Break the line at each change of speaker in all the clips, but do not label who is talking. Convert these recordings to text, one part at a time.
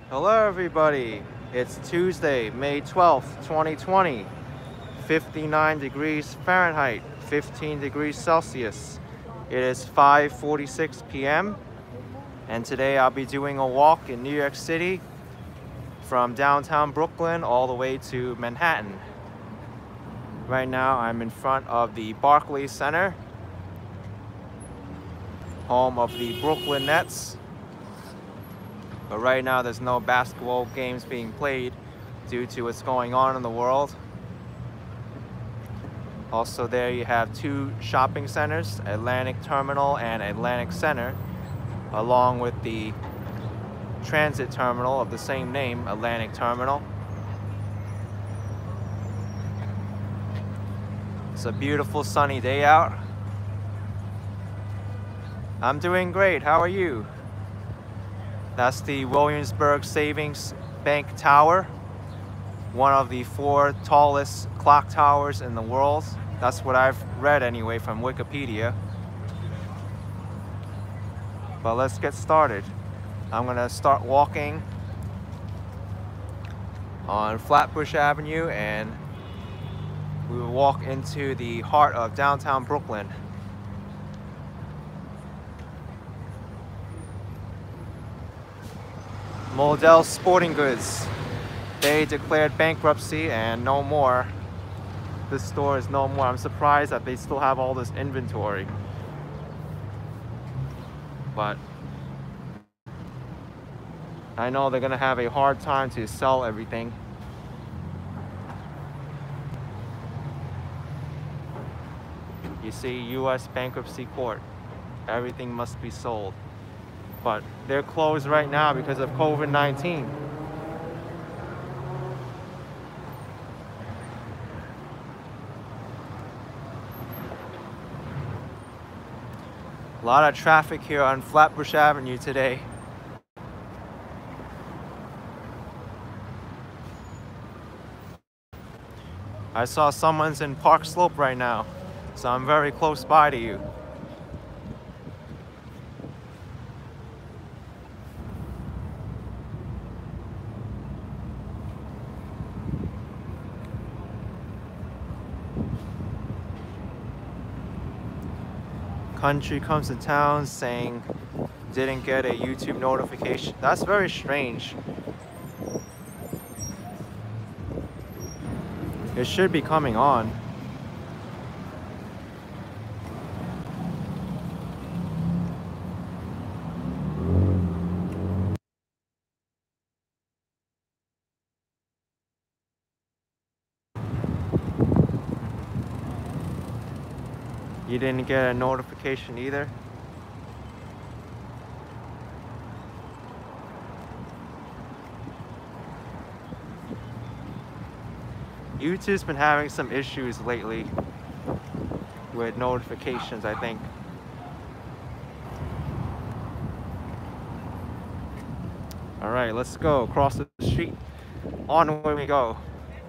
Hello everybody, it's Tuesday, May 12th, 2020, 59 degrees Fahrenheit, 15 degrees Celsius. It is 5:46 p.m. and today I'll be doing a walk in New York City from downtown Brooklyn all the way to Manhattan. Right now I'm in front of the Barclays Center, home of the Brooklyn Nets. But right now there's no basketball games being played due to what's going on in the world. Also there you have two shopping centers, Atlantic Terminal and Atlantic Center, along with the transit terminal of the same name, Atlantic Terminal. It's a beautiful sunny day out. I'm doing great, how are you? That's the Williamsburg Savings Bank Tower, one of the 4 tallest clock towers in the world. That's what I've read anyway from Wikipedia. But let's get started. I'm gonna start walking on Flatbush Avenue and we will walk into the heart of downtown Brooklyn. Modell Sporting Goods. They declared bankruptcy and no more. This store is no more. I'm surprised that they still have all this inventory. But I know they're gonna have a hard time to sell everything. You see, U.S. bankruptcy court. Everything must be sold. But they're closed right now because of COVID-19. A lot of traffic here on Flatbush Avenue today. I saw someone's in Park Slope right now, so I'm very close by to you. Country comes to town saying didn't get a YouTube notification. That's very strange. It should be coming on. You didn't get a notification either? YouTube's been having some issues lately with notifications, I think. All right, let's go across the street. On where we go,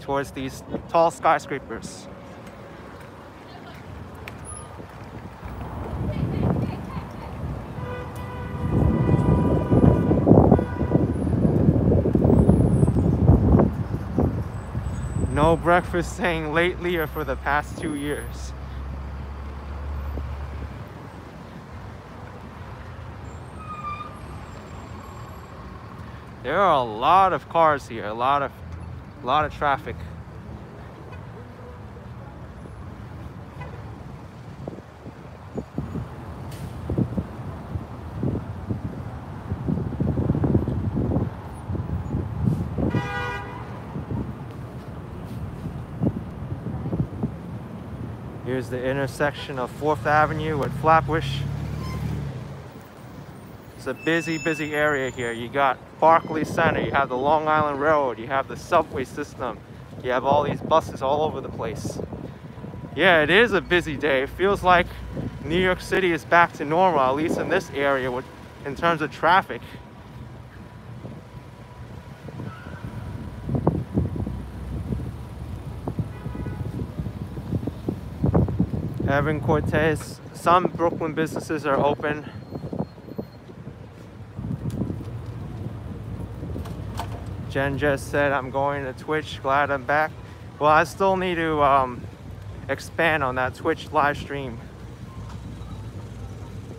towards these tall skyscrapers. No breakfast saying lately or for the past 2 years. There are a lot of cars here, a lot of traffic. Here's the intersection of 4th Avenue with Flatbush. It's a busy area here. You got Barclays Center, you have the Long Island Railroad, you have the subway system, you have all these buses all over the place. Yeah, it is a busy day. It feels like New York City is back to normal, at least in this area in terms of traffic. Evan Cortez, some Brooklyn businesses are open. Jen just said I'm going to Twitch. Glad I'm back. Well, I still need to expand on that Twitch live stream.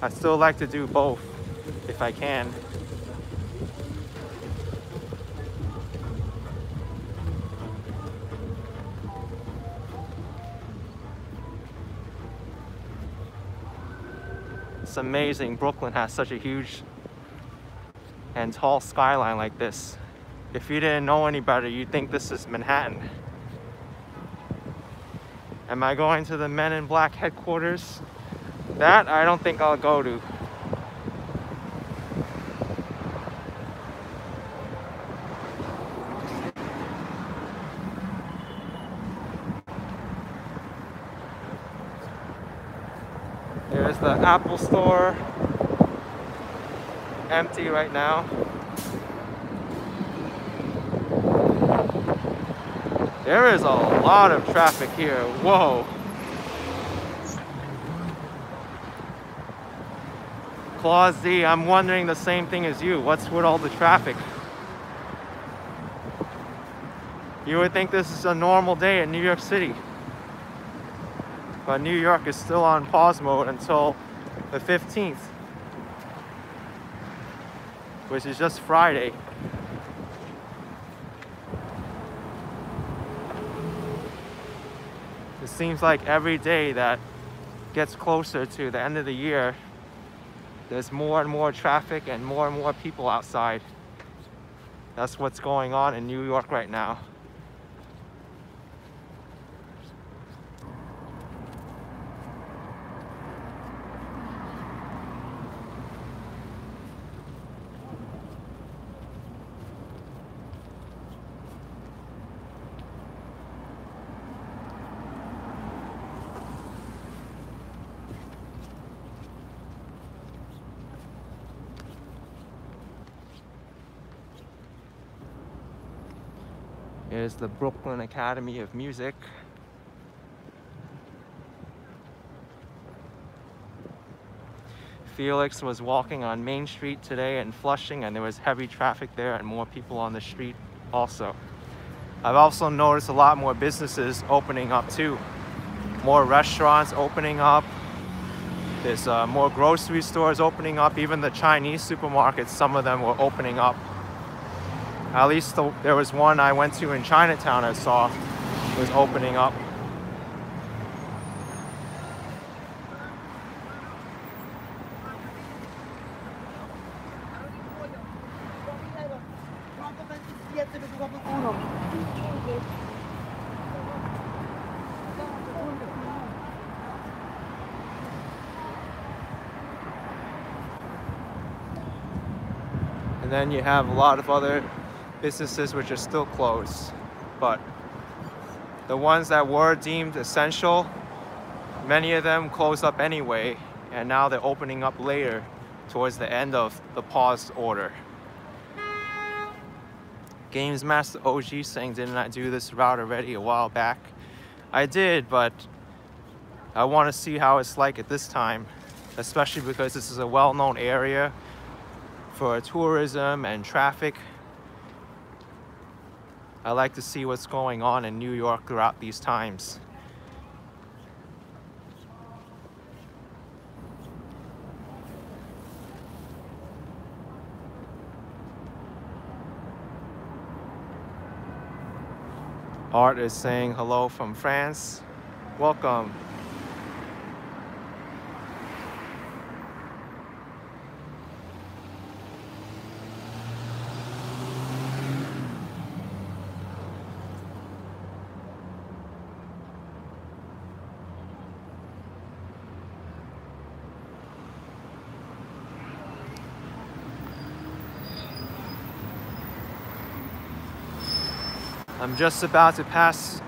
I still like to do both if I can. It's amazing Brooklyn has such a huge and tall skyline like this. If you didn't know any better, you'd think this is Manhattan. Am I going to the Men in Black headquarters? That I don't think I'll go to. There's the Apple store. Empty right now. There is a lot of traffic here. Whoa. Claus Z, I'm wondering the same thing as you. What's with all the traffic? You would think this is a normal day in New York City. But New York is still on pause mode until the 15th, which is just Friday. It seems like every day that gets closer to the end of the year, there's more and more traffic and more people outside. That's what's going on in New York right now. Here's the Brooklyn Academy of Music. Felix was walking on Main Street today in Flushing, and there was heavy traffic there and more people on the street also. I've also noticed a lot more businesses opening up too. More restaurants opening up. There's more grocery stores opening up. Even the Chinese supermarkets, some of them were opening up. At least there was one I went to in Chinatown I saw was opening up. And then you have a lot of other businesses which are still closed, but the ones that were deemed essential, many of them closed up anyway, and now they're opening up later towards the end of the paused order. Games Master OG saying, didn't I do this route already a while back? I did, but I want to see how it's like at this time, especially because this is a well-known area for tourism and traffic. I like to see what's going on in New York throughout these times. Art is saying hello from France. Welcome. I'm just about to pass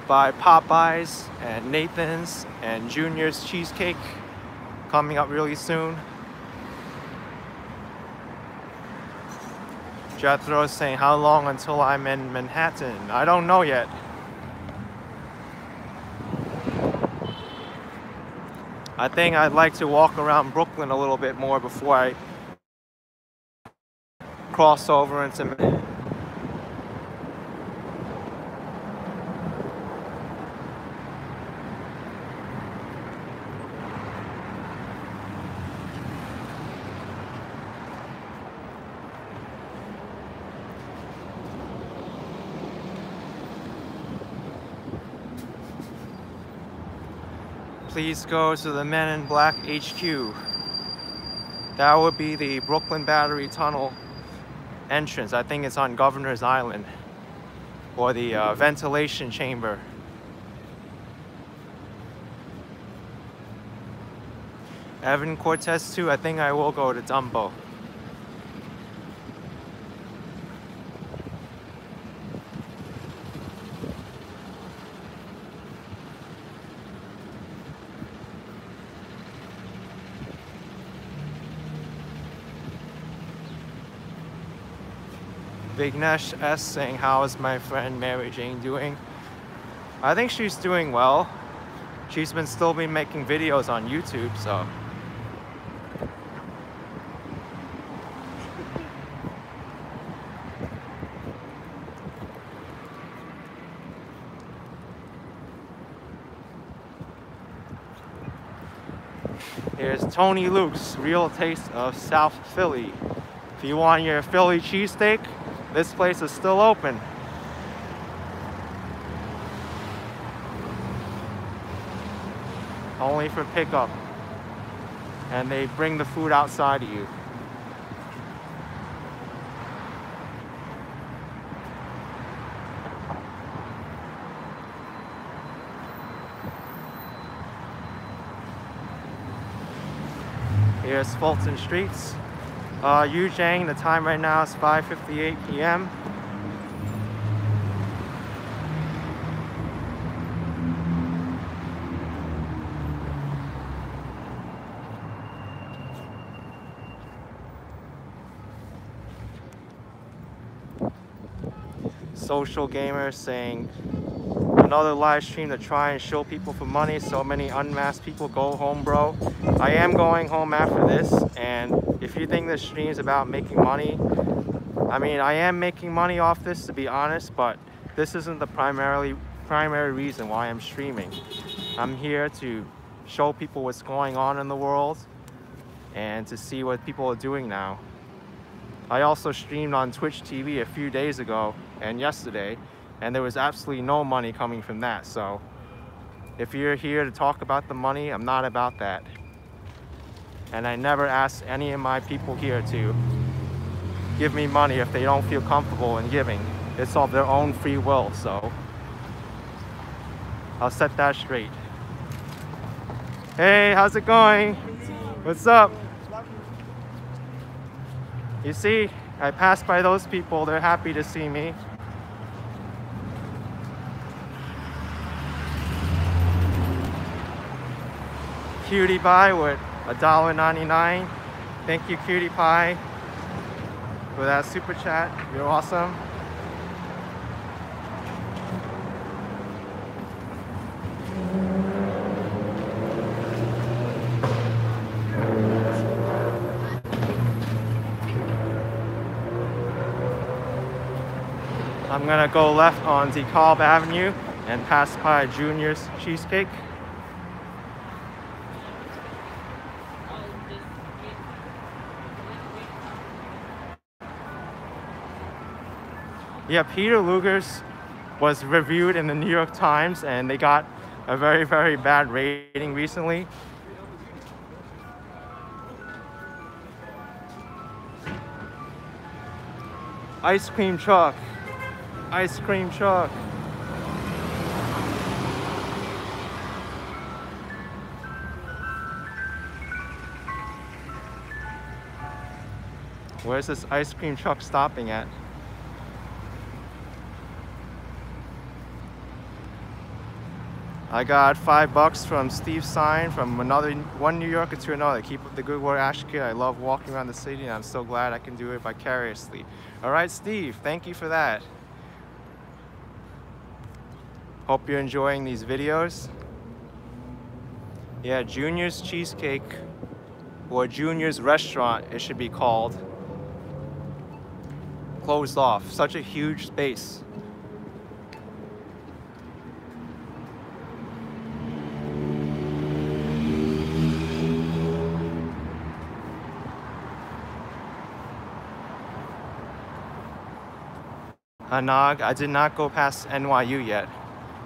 by Popeyes and Nathan's and Junior's Cheesecake coming up really soon. Jethro is saying, how long until I'm in Manhattan? I don't know yet. I think I'd like to walk around Brooklyn a little bit more before I cross over into Manhattan. Please go to the Men in Black HQ. That would be the Brooklyn Battery Tunnel entrance. I think it's on Governor's Island, or the ventilation chamber. Evan Cortez 2, I think I will go to Dumbo. Vignesh S saying, how is my friend Mary Jane doing? I think she's doing well. She's still been making videos on YouTube, so. Here's Tony Luke's Real Taste of South Philly. If you want your Philly cheesesteak, this place is still open. Only for pickup. And they bring the food outside of you. Here's Fulton Streets. Yuzhang, the time right now is 5:58 p.m. Social Gamer saying, another live stream to try and show people for money. So many unmasked people. Go home, bro. I am going home after this, and if you think this stream is about making money, I mean, I am making money off this, to be honest, but this isn't the primary reason why I'm streaming. I'm here to show people what's going on in the world and to see what people are doing now. I also streamed on Twitch TV a few days ago and yesterday, and there was absolutely no money coming from that. So if you're here to talk about the money, I'm not about that. And I never ask any of my people here to give me money if they don't feel comfortable in giving. It's of their own free will, so I'll set that straight. Hey, how's it going? What's up? You see, I passed by those people, they're happy to see me. Cutie Pie with $1.99. Thank you, Cutie Pie, for that super chat. You're awesome. I'm gonna go left on DeKalb Avenue and pass by Junior's Cheesecake. Yeah, Peter Luger's was reviewed in the New York Times and they got a very, very bad rating recently. Ice cream truck. Ice cream truck. Where's this ice cream truck stopping at? I got $5 from Steve Sign, from one New Yorker to another. Keep up the good work, Ash Kid. I love walking around the city and I'm so glad I can do it vicariously. All right, Steve, thank you for that. Hope you're enjoying these videos. Yeah, Junior's Cheesecake, or Junior's Restaurant, it should be called. Closed off. Such a huge space. Anag, I did not go past NYU yet.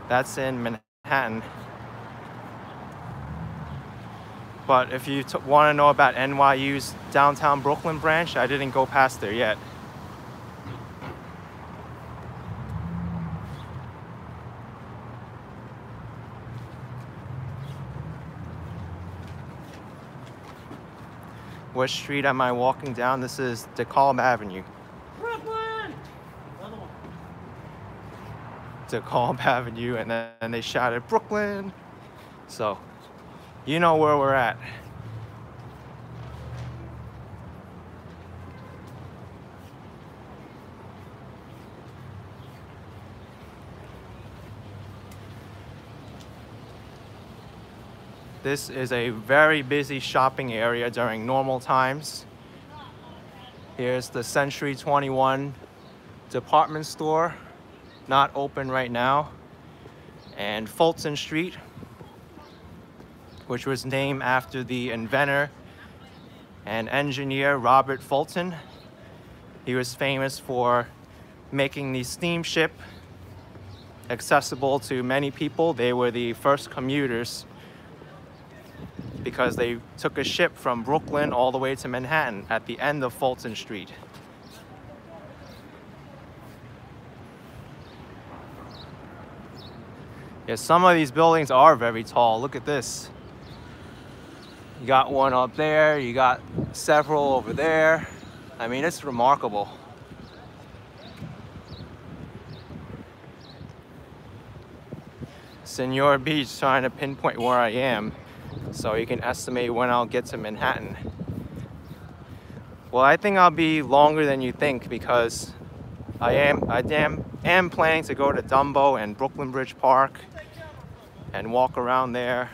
That's in Manhattan. But if you want to know about NYU's downtown Brooklyn branch, I didn't go past there yet. What street am I walking down? This is DeKalb Avenue.
Brooklyn! Another one.
DeKalb Avenue, and then they shouted Brooklyn. So, you know where we're at. This is a very busy shopping area during normal times. Here's the Century 21 department store, not open right now. And Fulton Street, which was named after the inventor and engineer Robert Fulton. He was famous for making the steamship accessible to many people. They were the first commuters because they took a ship from Brooklyn all the way to Manhattan at the end of Fulton Street. Yeah, some of these buildings are very tall. Look at this. You got one up there, you got several over there. I mean, it's remarkable. Senor Beach trying to pinpoint where I am so you can estimate when I'll get to Manhattan. Well, I think I'll be longer than you think because I am planning to go to Dumbo and Brooklyn Bridge Park and walk around there.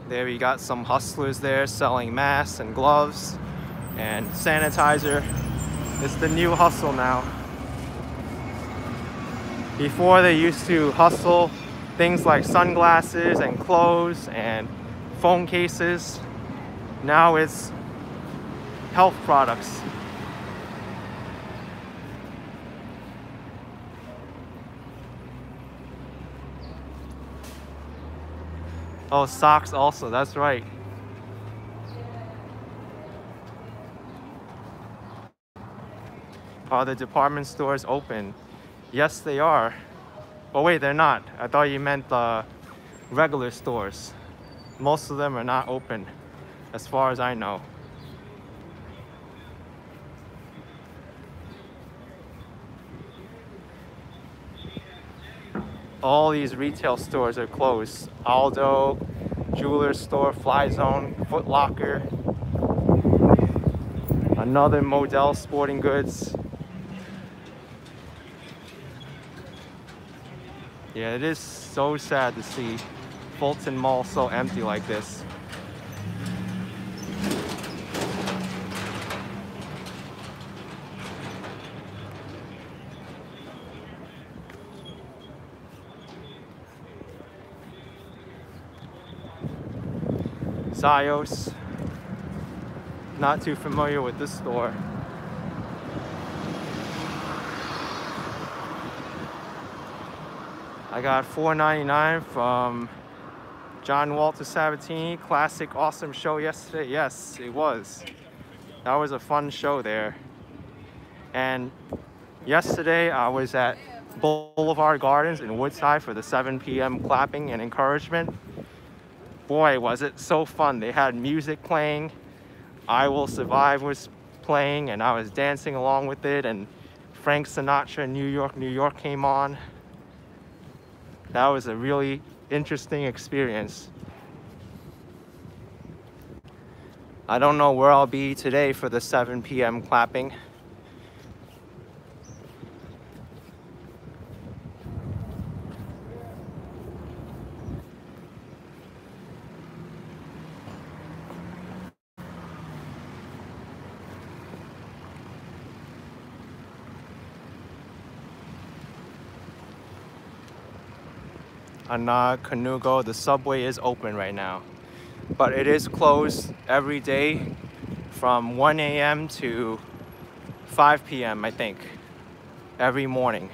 There we got some hustlers there selling masks and gloves and sanitizer. It's the new hustle now. Before they used to hustle things like sunglasses and clothes and phone cases. Now it's health products. Oh, socks also, that's right. Are the department stores open? Yes, they are. Oh wait, they're not. I thought you meant the regular stores. Most of them are not open, as far as I know. All these retail stores are closed. Aldo, jeweler store, Fly Zone, Foot Locker, another Model Sporting Goods. Yeah, it is so sad to see Fulton Mall so empty like this. Zios. Not too familiar with this store. I got $4.99 from John Walter Sabatini. Classic, awesome show yesterday. Yes, it was. That was a fun show there. And yesterday I was at Boulevard Gardens in Woodside for the 7 p.m. clapping and encouragement. Boy, was it so fun. They had music playing. I Will Survive was playing and I was dancing along with it, and Frank Sinatra, New York, New York came on. That was a really interesting experience. I don't know where I'll be today for the 7 p.m. clapping. Canugo, the subway is open right now, but it is closed every day from 1 a.m. to 5 p.m. I think, every morning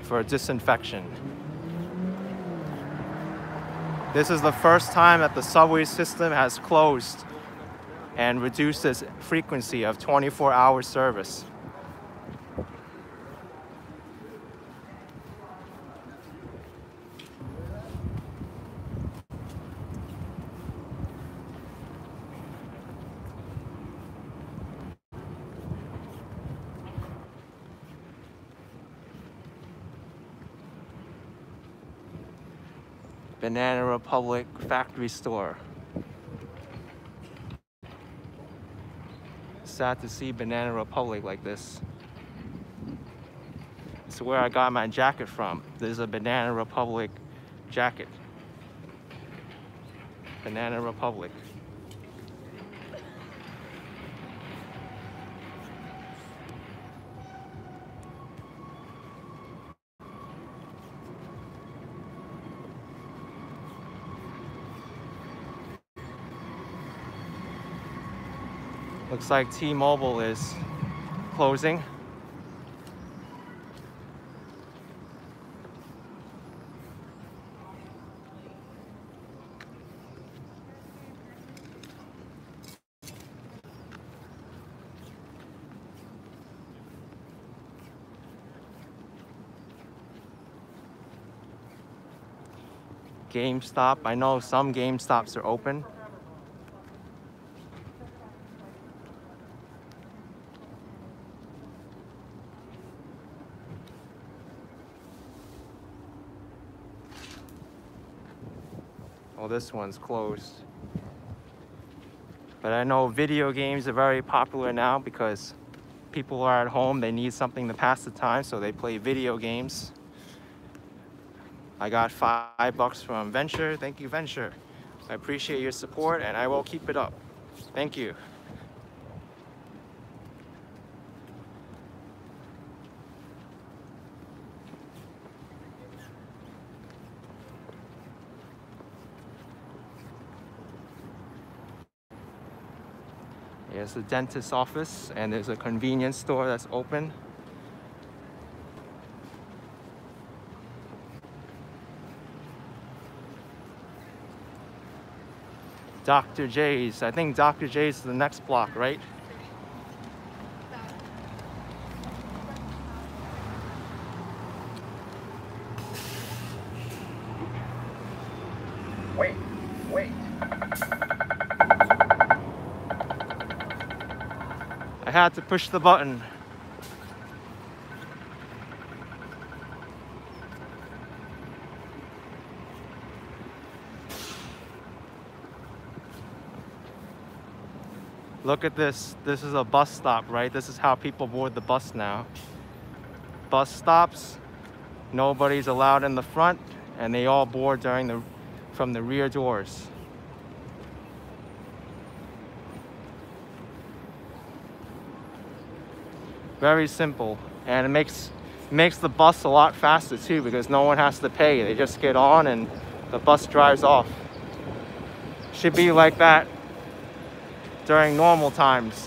for disinfection. This is the first time that the subway system has closed and reduced its frequency of 24-hour service. Banana Republic factory store. Sad to see Banana Republic like this. It's where I got my jacket from. This is a Banana Republic jacket. Banana Republic. Looks like T-Mobile is closing. GameStop, I know some GameStops are open. Well, this one's closed. But I know video games are very popular now because people are at home, they need something to pass the time, so they play video games. I got $5 from Venture. Thank you, Venture. I appreciate your support and I will keep it up. Thank you. Here's the dentist's office and there's a convenience store that's open. Dr. J's. I think Dr. J's is the next block, right?
Wait.
I had to push the button. Look at this. This is a bus stop, right? This is how people board the bus now. Bus stops, nobody's allowed in the front, and they all board from the rear doors. Very simple, and it makes the bus a lot faster too because no one has to pay. They just get on and the bus drives off. Should be like that during normal times.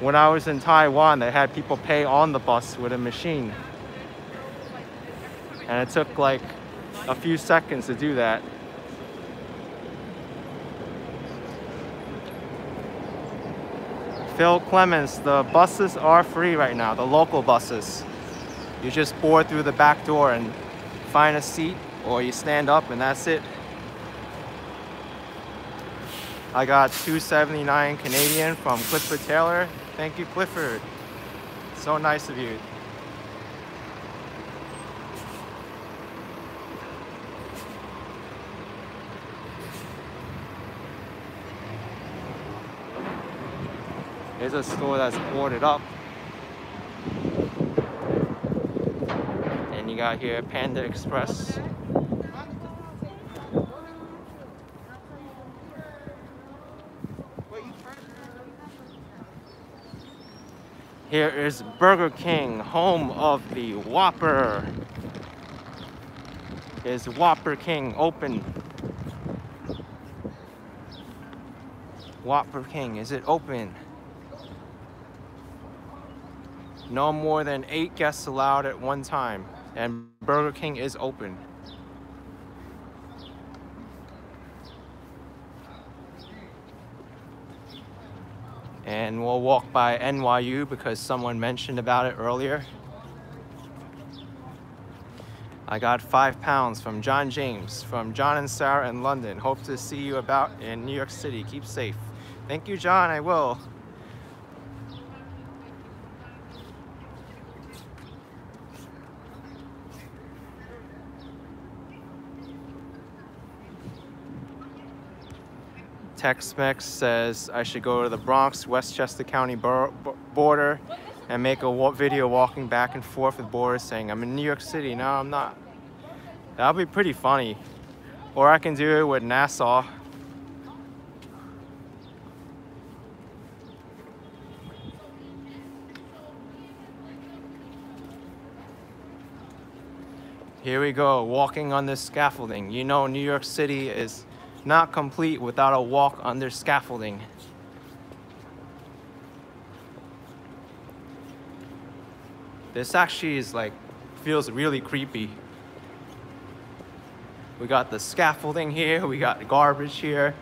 When I was in Taiwan, they had people pay on the bus with a machine. And it took like a few seconds to do that. Phil Clemens, the buses are free right now, the local buses. You just board through the back door and find a seat, or you stand up and that's it. I got $2.79 Canadian from Clifford Taylor. Thank you, Clifford. So nice of you. Here's a store that's boarded up. And you got here Panda Express. Here is Burger King, home of the Whopper. Is Whopper King open? Whopper King, is it open? No more than 8 guests allowed at one time, and Burger King is open. And we'll walk by NYU because someone mentioned about it earlier. I got £5 from John James, from John and Sarah in London. Hope to see you about in New York City. Keep safe. Thank you, John. I will. Tex-Mex says I should go to the Bronx, Westchester County border and make a video walking back and forth with borders saying I'm in New York City. No, I'm not. That'll be pretty funny. Or I can do it with Nassau. Here we go, walking on this scaffolding. You know, New York City is not complete without a walk under scaffolding. This actually is like, feels really creepy. We got the scaffolding here, we got garbage here.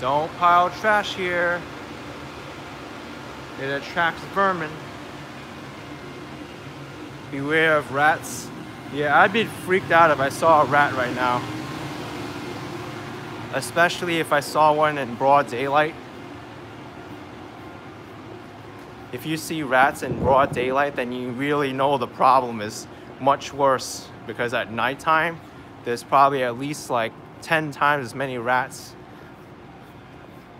Don't pile trash here. It attracts vermin. Beware of rats. Yeah, I'd be freaked out if I saw a rat right now. Especially if I saw one in broad daylight. If you see rats in broad daylight, then you really know the problem is much worse, because at nighttime, there's probably at least like 10 times as many rats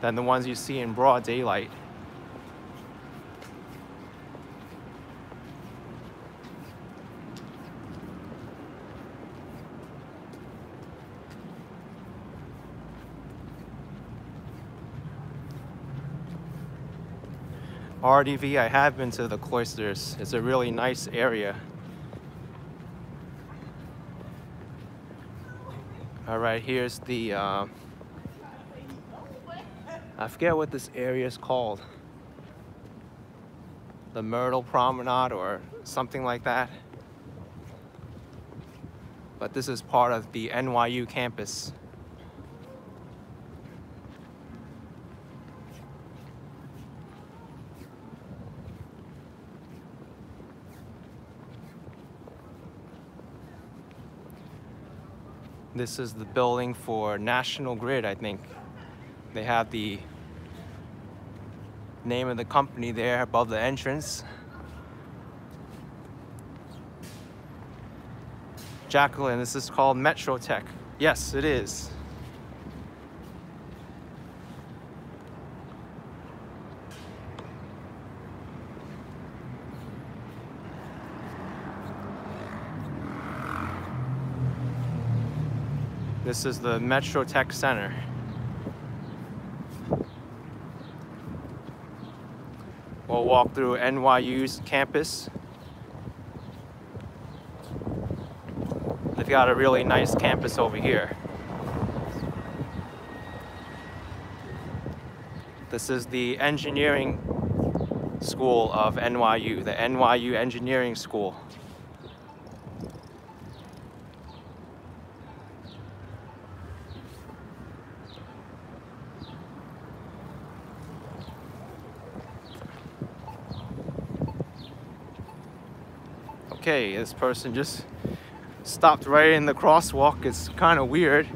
than the ones you see in broad daylight. RDV, I have been to the Cloisters. It's a really nice area. All right, here's the, I forget what this area is called. The Myrtle Promenade or something like that. But this is part of the NYU campus. This is the building for National Grid, I think. They have the name of the company there above the entrance. Jacqueline, this is called Metro Tech. Yes, it is. This is the Metro Tech Center. We'll walk through NYU's campus. They've got a really nice campus over here. This is the engineering school of NYU, the NYU Engineering School. Okay, this person just stopped right in the crosswalk. It's kind of weird.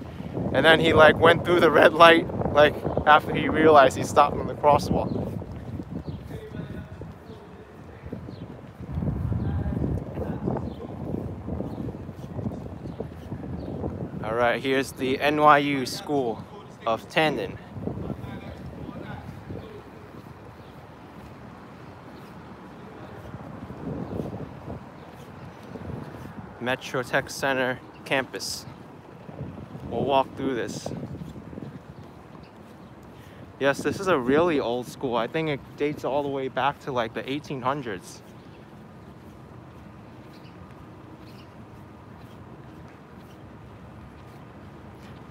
And then he like went through the red light like after he realized he stopped in the crosswalk. All right, here's the NYU School of Tandon. Metro Tech Center campus. We'll walk through this. Yes, this is a really old school. I think it dates all the way back to like the 1800s.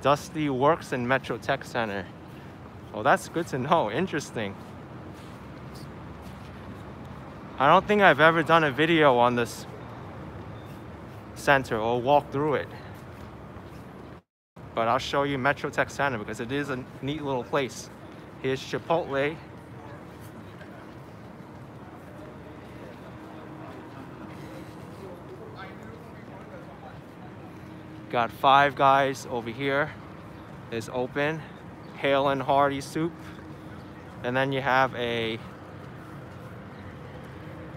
Dusty works in Metro Tech Center. Oh, that's good to know. Interesting. I don't think I've ever done a video on this center or walk through it. But I'll show you Metro Tech Center because it is a neat little place. Here's Chipotle. Got Five Guys over here. Is open. Hale and Hearty soup. And then you have a,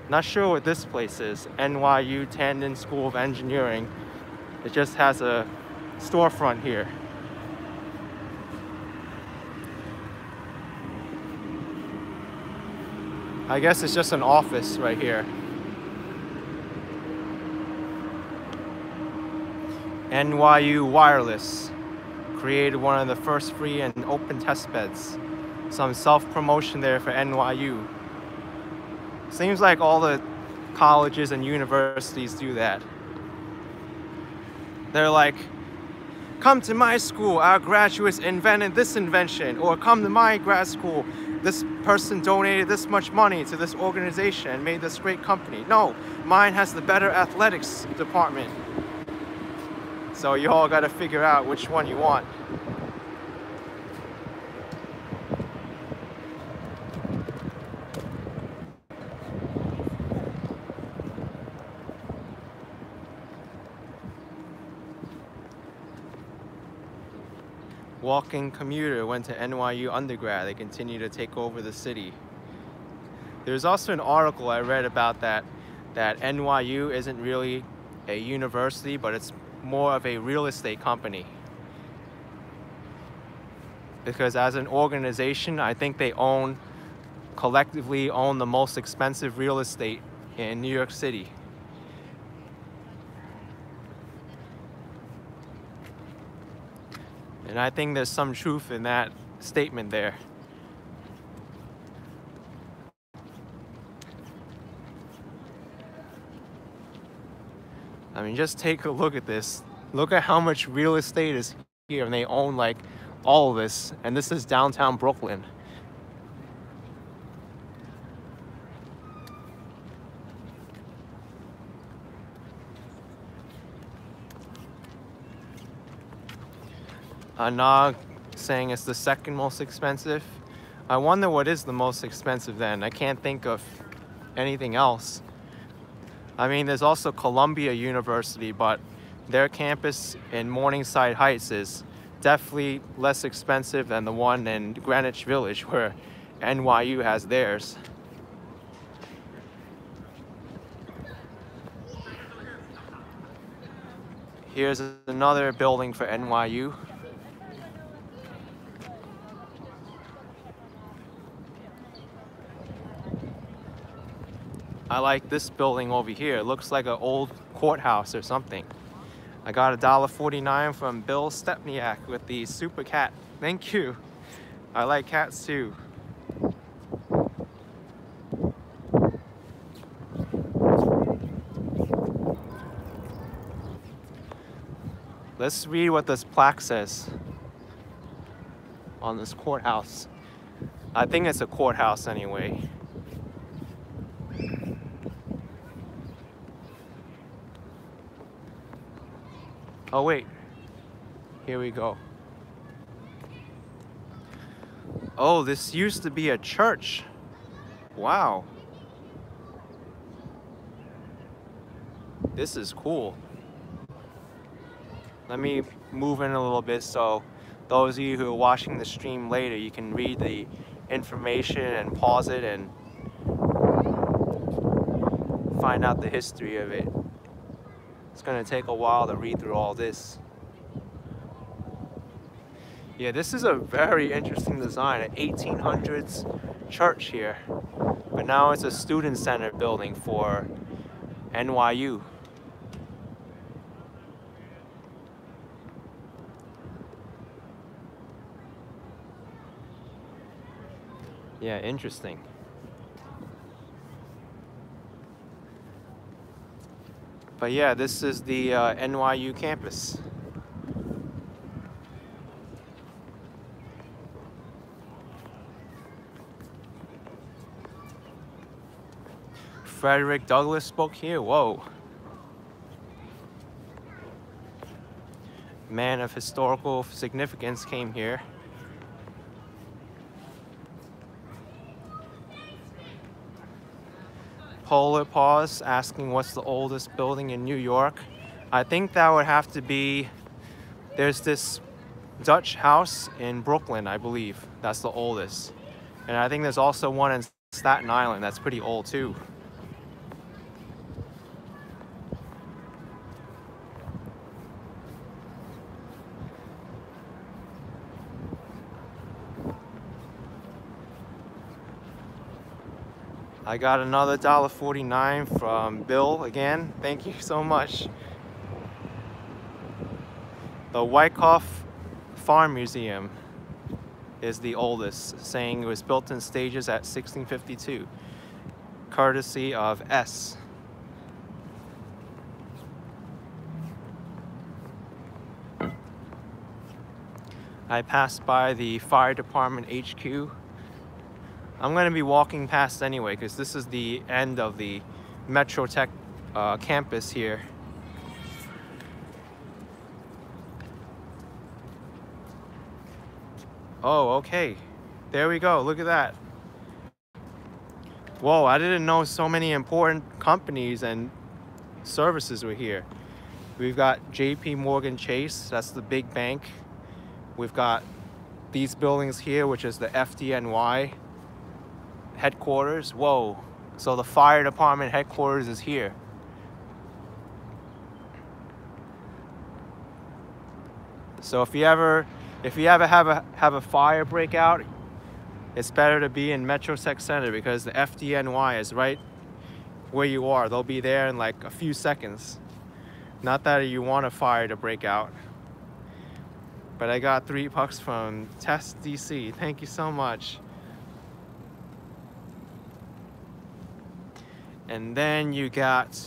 not sure what this place is, NYU Tandon School of Engineering. It just has a storefront here. I guess it's just an office right here. NYU Wireless created one of the first free and open test beds. Some self-promotion there for NYU. Seems like all the colleges and universities do that. They're like, come to my school, our graduates invented this invention, or come to my grad school, this person donated this much money to this organization and made this great company. No, mine has the better athletics department. So you all gotta figure out which one you want. Walking commuter went to NYU undergrad. They continue to take over the city. There's also an article I read about that NYU isn't really a university, but it's more of a real estate company. Because as an organization, I think they collectively own the most expensive real estate in New York City. And I think there's some truth in that statement there. I mean, just take a look at this. Look at how much real estate is here, and they own like all of this. And this is downtown Brooklyn. Nog saying it's the second most expensive. I wonder what is the most expensive then. I can't think of anything else. I mean, there's also Columbia University, but their campus in Morningside Heights is definitely less expensive than the one in Greenwich Village where NYU has theirs. Here's another building for NYU. I like this building over here. It looks like an old courthouse or something. I got $1.49 from Bill Stepniak with the super cat. Thank you. I like cats too. Let's read what this plaque says on this courthouse. I think it's a courthouse anyway. Oh wait, here we go. Oh, this used to be a church. Wow. This is cool. Let me move in a little bit so those of you who are watching the stream later, you can read the information and pause it and find out the history of it. It's gonna take a while to read through all this. Yeah, this is a very interesting design, an 1800s church here. But now it's a student center building for NYU. Yeah, interesting. But yeah, this is the NYU campus. Frederick Douglass spoke here. Whoa. Man of historical significance came here. Polar Pause asking what's the oldest building in New York. I think that would have to be, there's this Dutch house in Brooklyn, I believe. That's the oldest. And I think there's also one in Staten Island that's pretty old too. I got another $1.49 from Bill again. Thank you so much. The Wyckoff Farm Museum is the oldest, saying it was built in stages at 1652, courtesy of S. I passed by the fire department HQ. I'm going to be walking past anyway because this is the end of the Metro Tech campus here. Oh, okay. There we go. Look at that. Whoa, I didn't know so many important companies and services were here. We've got JP Morgan Chase, that's the big bank. We've got these buildings here, which is the Fdny Headquarters. Whoa, so the fire department headquarters is here. So if you ever have a fire breakout, it's better to be in Metro Tech Center because the Fdny is right where you are. They'll be there in like a few seconds. Not that you want a fire to break out. But I got $3 from Test DC. Thank you so much. And then you got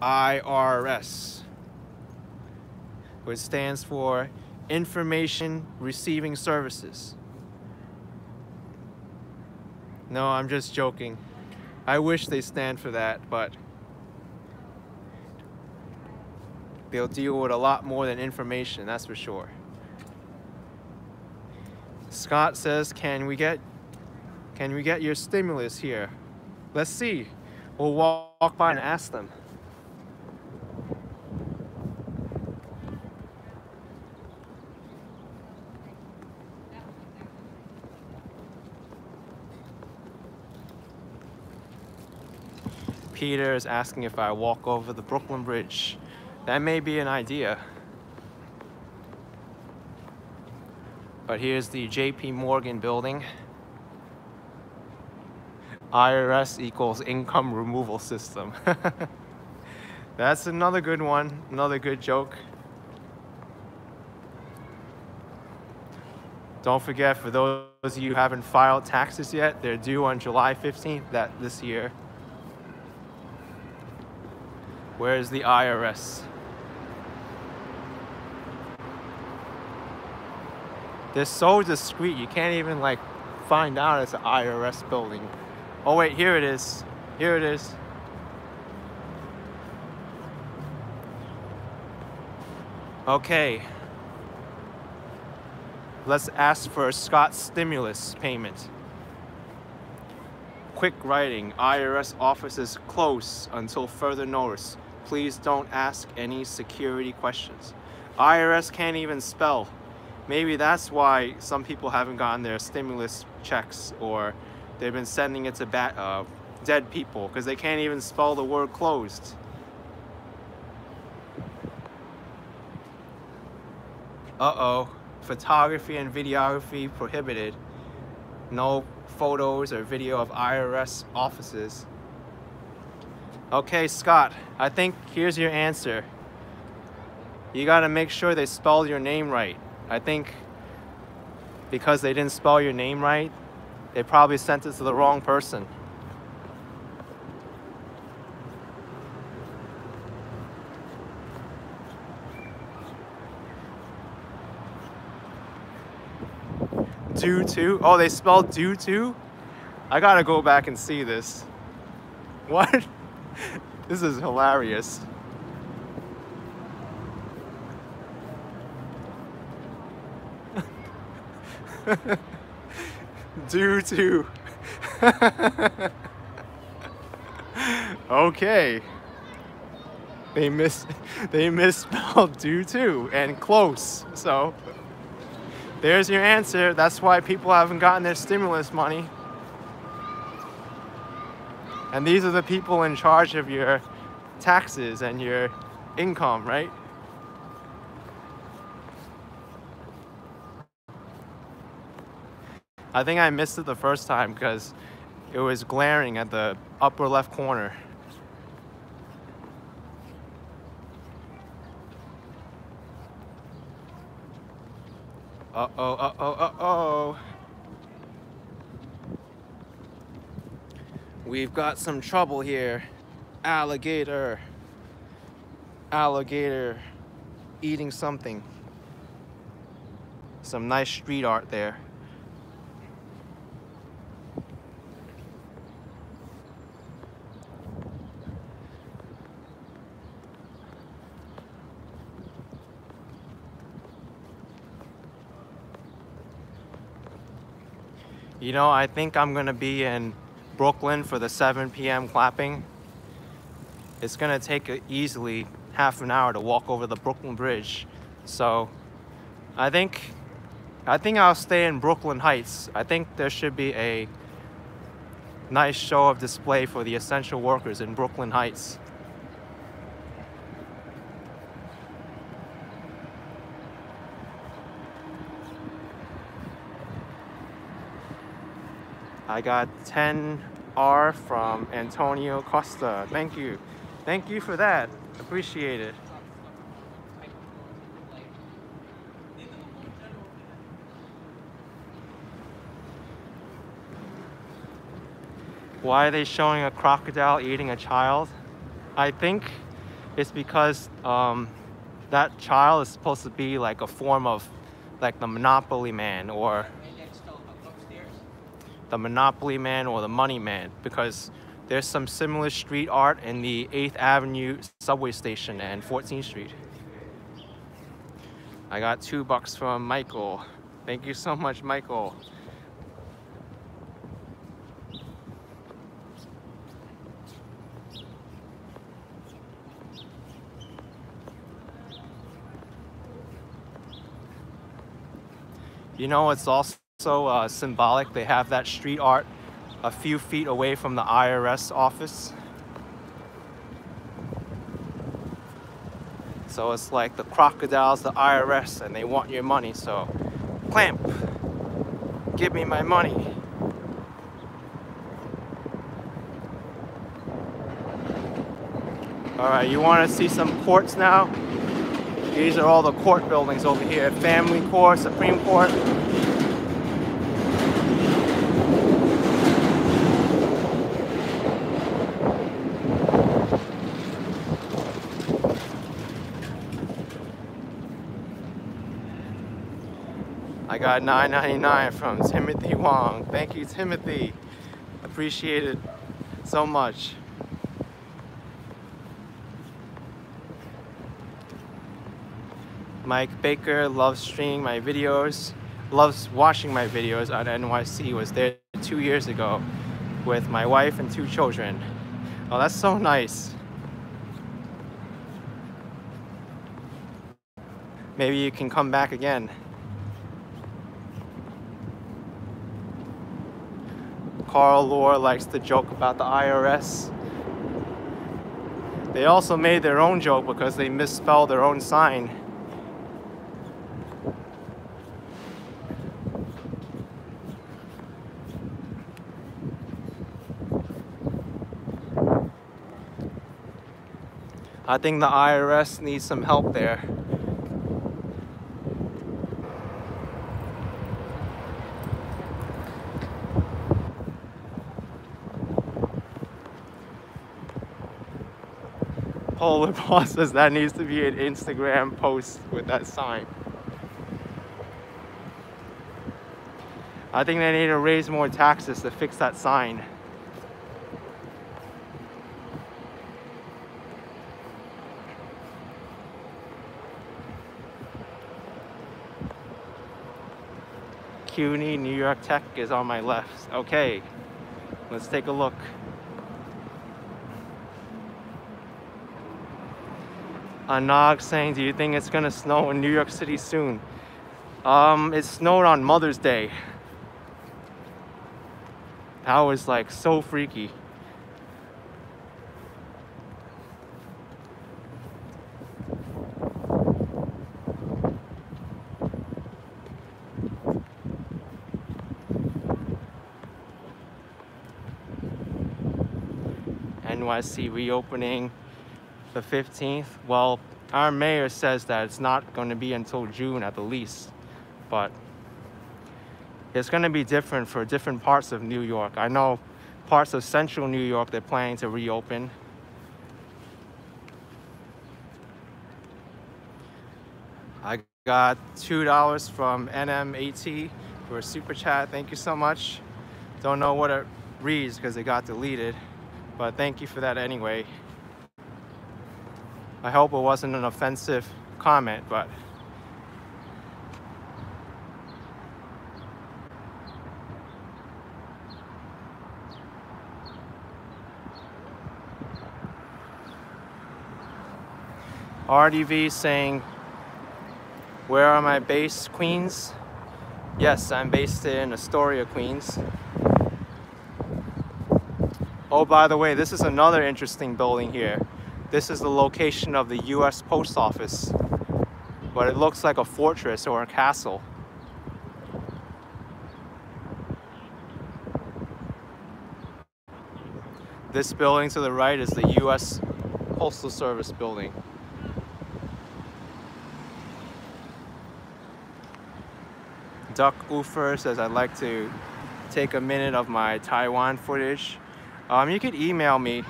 IRS, which stands for Information Receiving Services. No, I'm just joking. I wish they stand for that, but they'll deal with a lot more than information, that's for sure. Scott says, can we get your stimulus here? Let's see. We'll walk by and ask them. Peter is asking if I walk over the Brooklyn Bridge. That may be an idea. But here's the JP Morgan building. IRS equals income removal system. That's another good one, another good joke. Don't forget, for those of you who haven't filed taxes yet, they're due on July 15th this year. Where's the IRS? They're so discreet, you can't even like find out it's an IRS building. Oh wait, here it is. Here it is. Okay. Let's ask for a Scott stimulus payment. Quick writing, IRS offices closed until further notice. Please don't ask any security questions. IRS can't even spell. Maybe that's why some people haven't gotten their stimulus checks, or they've been sending it to dead people because they can't even spell the word closed. Uh-oh. Photography and videography prohibited. No photos or video of IRS offices. Okay, Scott, I think here's your answer. You gotta make sure they spell your name right. I think because they didn't spell your name right, they probably sent it to the wrong person. Due to? Oh, they spelled due to? I gotta go back and see this. What? This is hilarious. Due to. Okay. They misspelled due to and close. So there's your answer. That's why people haven't gotten their stimulus money. And these are the people in charge of your taxes and your income, right? I think I missed it the first time because it was glaring at the upper left corner. Uh-oh, uh-oh, uh-oh. We've got some trouble here. Alligator. Alligator eating something. Some nice street art there. You know, I think I'm gonna be in Brooklyn for the 7 p.m. clapping. It's gonna take easily half an hour to walk over the Brooklyn Bridge. So I think I'll stay in Brooklyn Heights. I think there should be a nice show of display for the essential workers in Brooklyn Heights. I got 10R from Antonio Costa. Thank you. Thank you for that. Appreciate it. Why are they showing a crocodile eating a child? I think it's because that child is supposed to be like a form of like the Monopoly Man or the Monopoly Man or the Money Man, because there's some similar street art in the 8th Avenue subway station and 14th Street. I got $2 from Michael. Thank you so much, Michael. You know, it's also symbolic. They have that street art a few feet away from the IRS office. So it's like the crocodile's the IRS and they want your money. So clamp, give me my money. All right, you want to see some courts now? These are all the court buildings over here. Family Court, Supreme Court. I got $9.99 from Timothy Wong. Thank you, Timothy. Appreciate it so much. Mike Baker loves streaming my videos, loves watching my videos on NYC. Was there 2 years ago with my wife and 2 children. Oh, that's so nice. Maybe you can come back again. Carl Lohr likes to joke about the IRS. They also made their own joke because they misspelled their own sign. I think the IRS needs some help there. Polar Boss says that needs to be an Instagram post with that sign. I think they need to raise more taxes to fix that sign. CUNY New York Tech is on my left. Okay, let's take a look. Anog saying, do you think it's gonna snow in New York City soon? It snowed on Mother's Day. That was like so freaky. NYC reopening the 15th. Well, our mayor says that it's not going to be until June at the least, but it's going to be different for different parts of New York. I know parts of central New York they're planning to reopen. I got $2 from NMAT for a super chat. Thank you so much. Don't know what it reads because it got deleted, but thank you for that anyway. I hope it wasn't an offensive comment, but RDV saying, where are my base, Queens? Yes, I'm based in Astoria, Queens. Oh, by the way, this is another interesting building here. This is the location of the US Post Office, but it looks like a fortress or a castle. This building to the right is the US Postal Service building. Duck Ufer says, I'd like to take a minute of my Taiwan footage. You could email me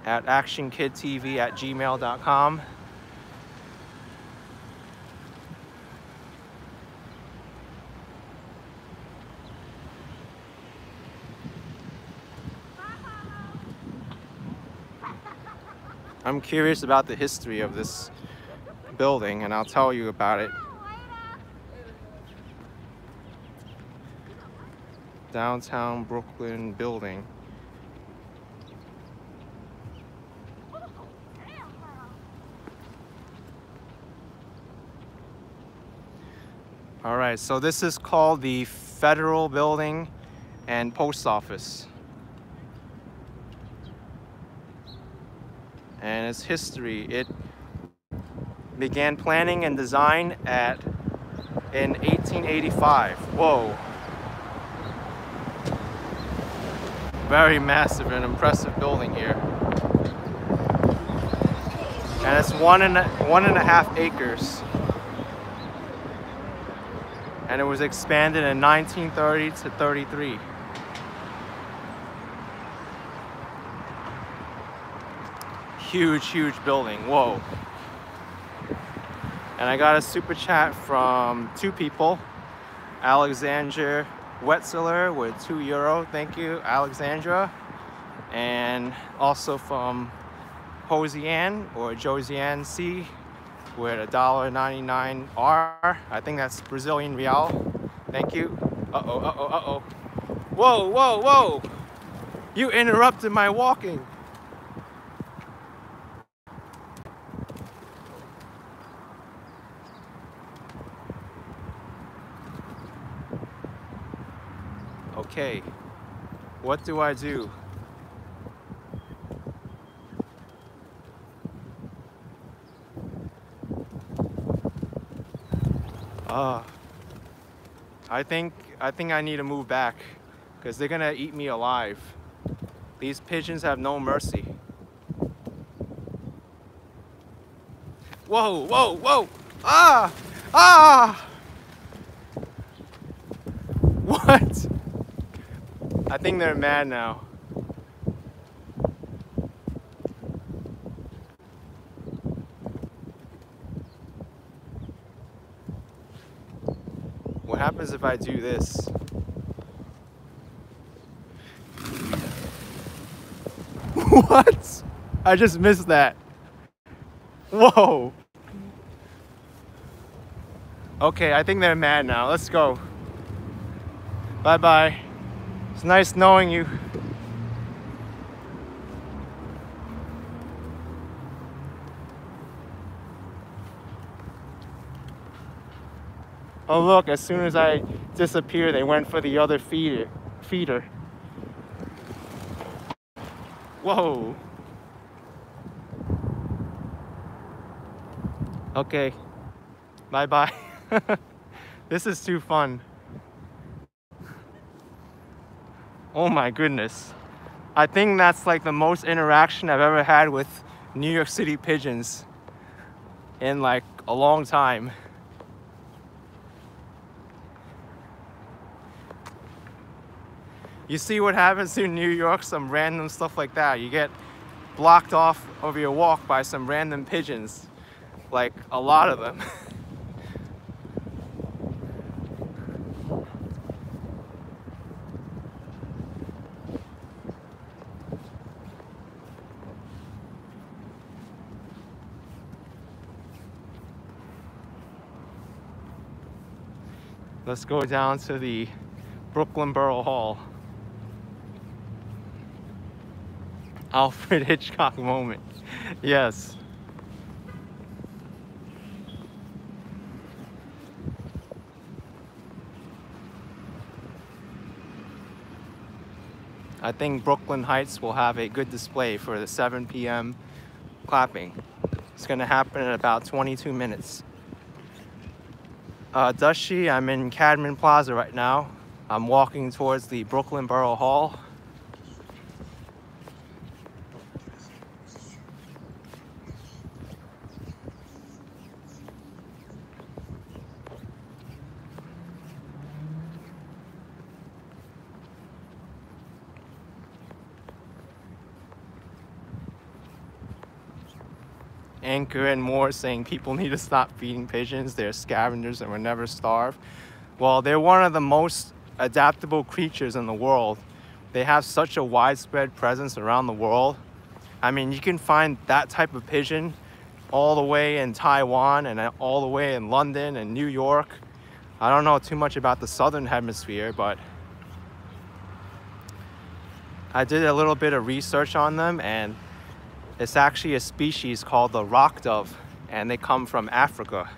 at actionkidtv@gmail.com. I'm curious about the history of this building, and I'll tell you about it. Downtown Brooklyn building. All right, so this is called the Federal Building and Post Office. And its history, it began planning and design in 1885. Whoa. Very massive and impressive building here. And it's one and a half acres. And it was expanded in 1930 to 33. Huge, huge building. Whoa. And I got a super chat from two people. Alexandra Wetzeler with €2. Thank you, Alexandra. And also from Hosian or Josiane C with $1.99 R. I think that's Brazilian real. Thank you. Uh-oh, uh-oh, uh-oh. Whoa, whoa, whoa! You interrupted my walking. Okay, what do I do? I think I need to move back because they're gonna eat me alive. These pigeons have no mercy. Whoa, whoa, whoa! Ah! Ah! What? I think they're mad now. What happens if I do this? What? I just missed that. Whoa. Okay, I think they're mad now. Let's go. Bye-bye. It's nice knowing you. Oh look, as soon as I disappear, they went for the other feeder. Whoa. Okay. Bye-bye. This is too fun. Oh my goodness. I think that's like the most interaction I've ever had with New York City pigeons in like a long time. You see what happens in New York, some random stuff like that. You get blocked off of your walk by some random pigeons. Like a lot of them. Let's go down to the Brooklyn Borough Hall. Alfred Hitchcock moment. Yes. I think Brooklyn Heights will have a good display for the 7 p.m. clapping. It's gonna happen in about 22 minutes. Does she? I'm in Cadman Plaza right now. I'm walking towards the Brooklyn Borough Hall. Anchor and more saying people need to stop feeding pigeons. They're scavengers and will never starve. Well, they're one of the most adaptable creatures in the world. They have such a widespread presence around the world. I mean, you can find that type of pigeon all the way in Taiwan and all the way in London and New York. I don't know too much about the southern hemisphere, but I did a little bit of research on them, and it's actually a species called the rock dove, and they come from Africa.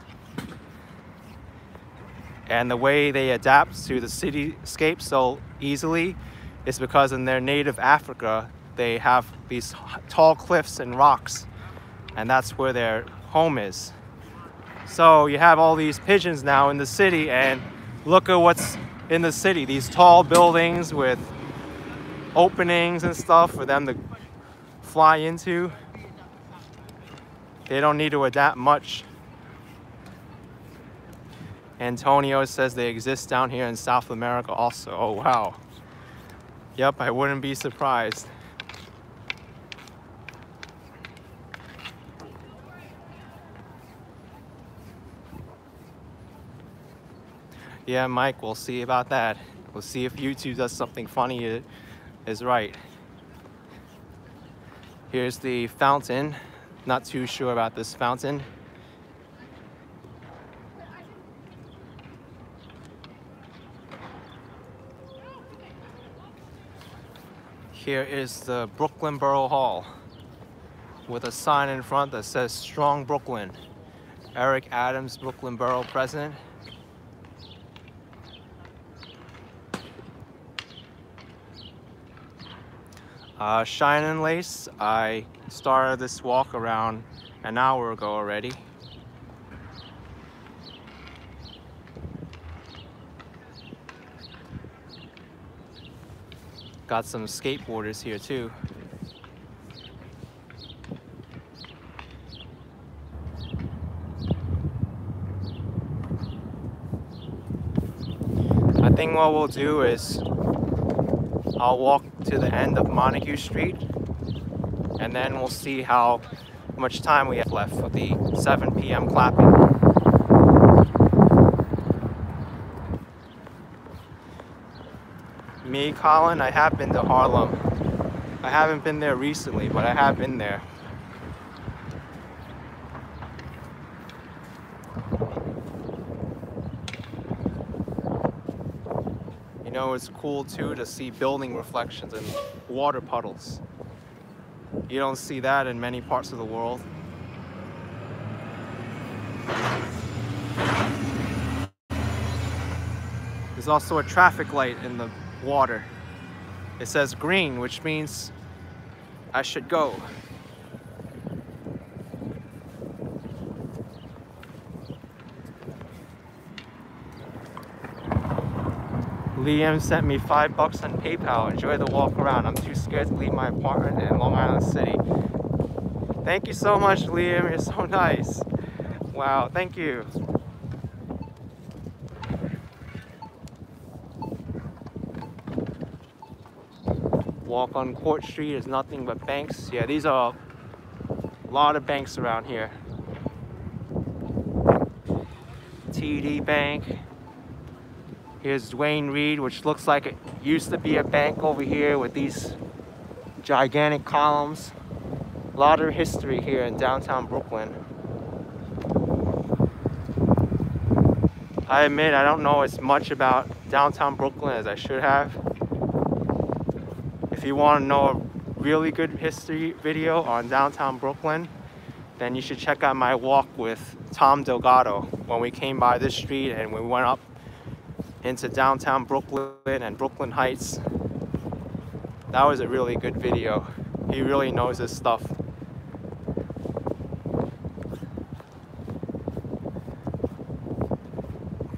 And the way they adapt to the cityscape so easily is because in their native Africa, they have these tall cliffs and rocks, and that's where their home is. So you have all these pigeons now in the city, and look at what's in the city. These tall buildings with openings and stuff for them to fly into. They don't need to adapt much. Antonio says they exist down here in South America also. Oh wow. Yep, I wouldn't be surprised. Yeah, Mike, we'll see about that. We'll see if YouTube does something funny. It is right. Here's the fountain. Not too sure about this fountain. Here is the Brooklyn Borough Hall with a sign in front that says Strong Brooklyn. Eric Adams, Brooklyn Borough President. Shine and Lace, I started this walk around an hour ago already. Got some skateboarders here too. I think what we'll do is I'll walk to the end of Montague Street, and then we'll see how much time we have left for the 7 p.m. clapping. Me, Colin, I have been to Harlem. I haven't been there recently, but I have been there. You know, it's cool too to see building reflections and water puddles. You don't see that in many parts of the world. There's also a traffic light in the water. It says green, which means I should go. Liam sent me $5 on PayPal. Enjoy the walk around. I'm too scared to leave my apartment in Long Island City. Thank you so much, Liam. You're so nice. Wow, thank you. Walk on Court Street is nothing but banks. Yeah, these are a lot of banks around here. TD Bank. Here's Dwayne Reed, which looks like it used to be a bank over here with these gigantic columns. A lot of history here in downtown Brooklyn. I admit I don't know as much about downtown Brooklyn as I should have. If you want to know a really good history video on downtown Brooklyn, then you should check out my walk with Tom Delgado when we came by this street and we went up into downtown Brooklyn and Brooklyn Heights. That was a really good video. He really knows his stuff.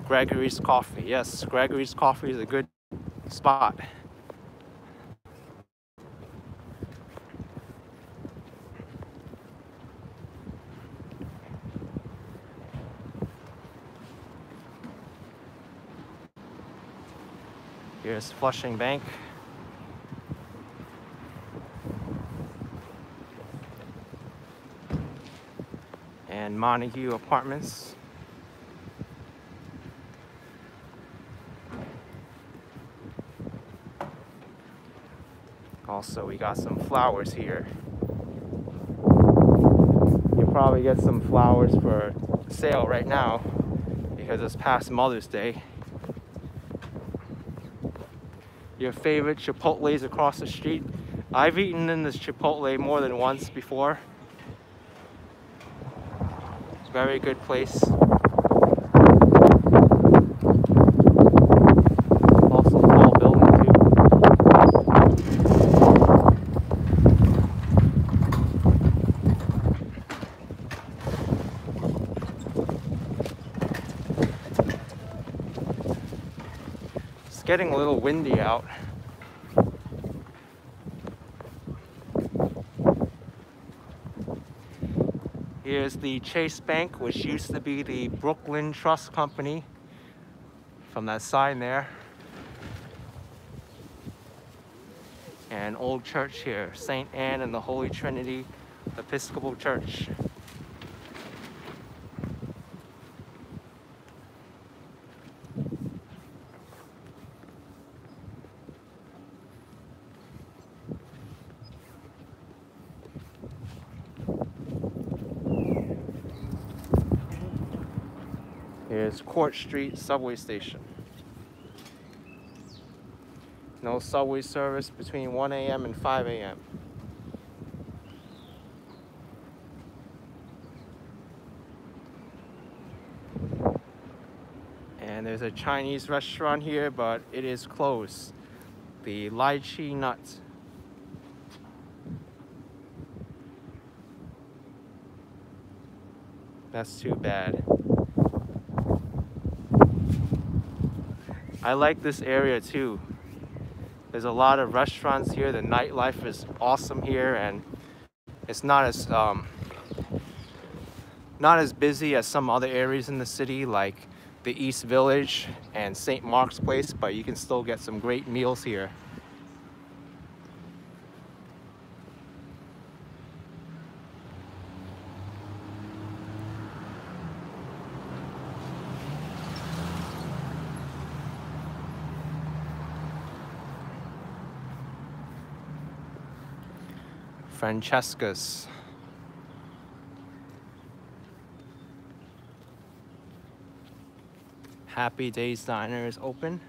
Gregory's Coffee. Yes, Gregory's Coffee is a good spot. Here's Flushing Bank. And Montague Apartments. Also, we got some flowers here. You'll probably get some flowers for sale right now because it's past Mother's Day. Your favorite Chipotle's across the street. I've eaten in this Chipotle more than once before. Very good place. Also tall building too. It's getting a little windy out. Here's the Chase Bank, which used to be the Brooklyn Trust Company, from that sign there. And old church here, St. Anne and the Holy Trinity Episcopal Church. Here's Court Street subway station. No subway service between 1 a.m. and 5 a.m. And there's a Chinese restaurant here, but it is closed. The Lychee Nut. That's too bad. I like this area too. There's a lot of restaurants here. The nightlife is awesome here, and it's not as busy as some other areas in the city, like the East Village and St. Mark's Place, but you can still get some great meals here. Francesca's. Happy Days Diner is open.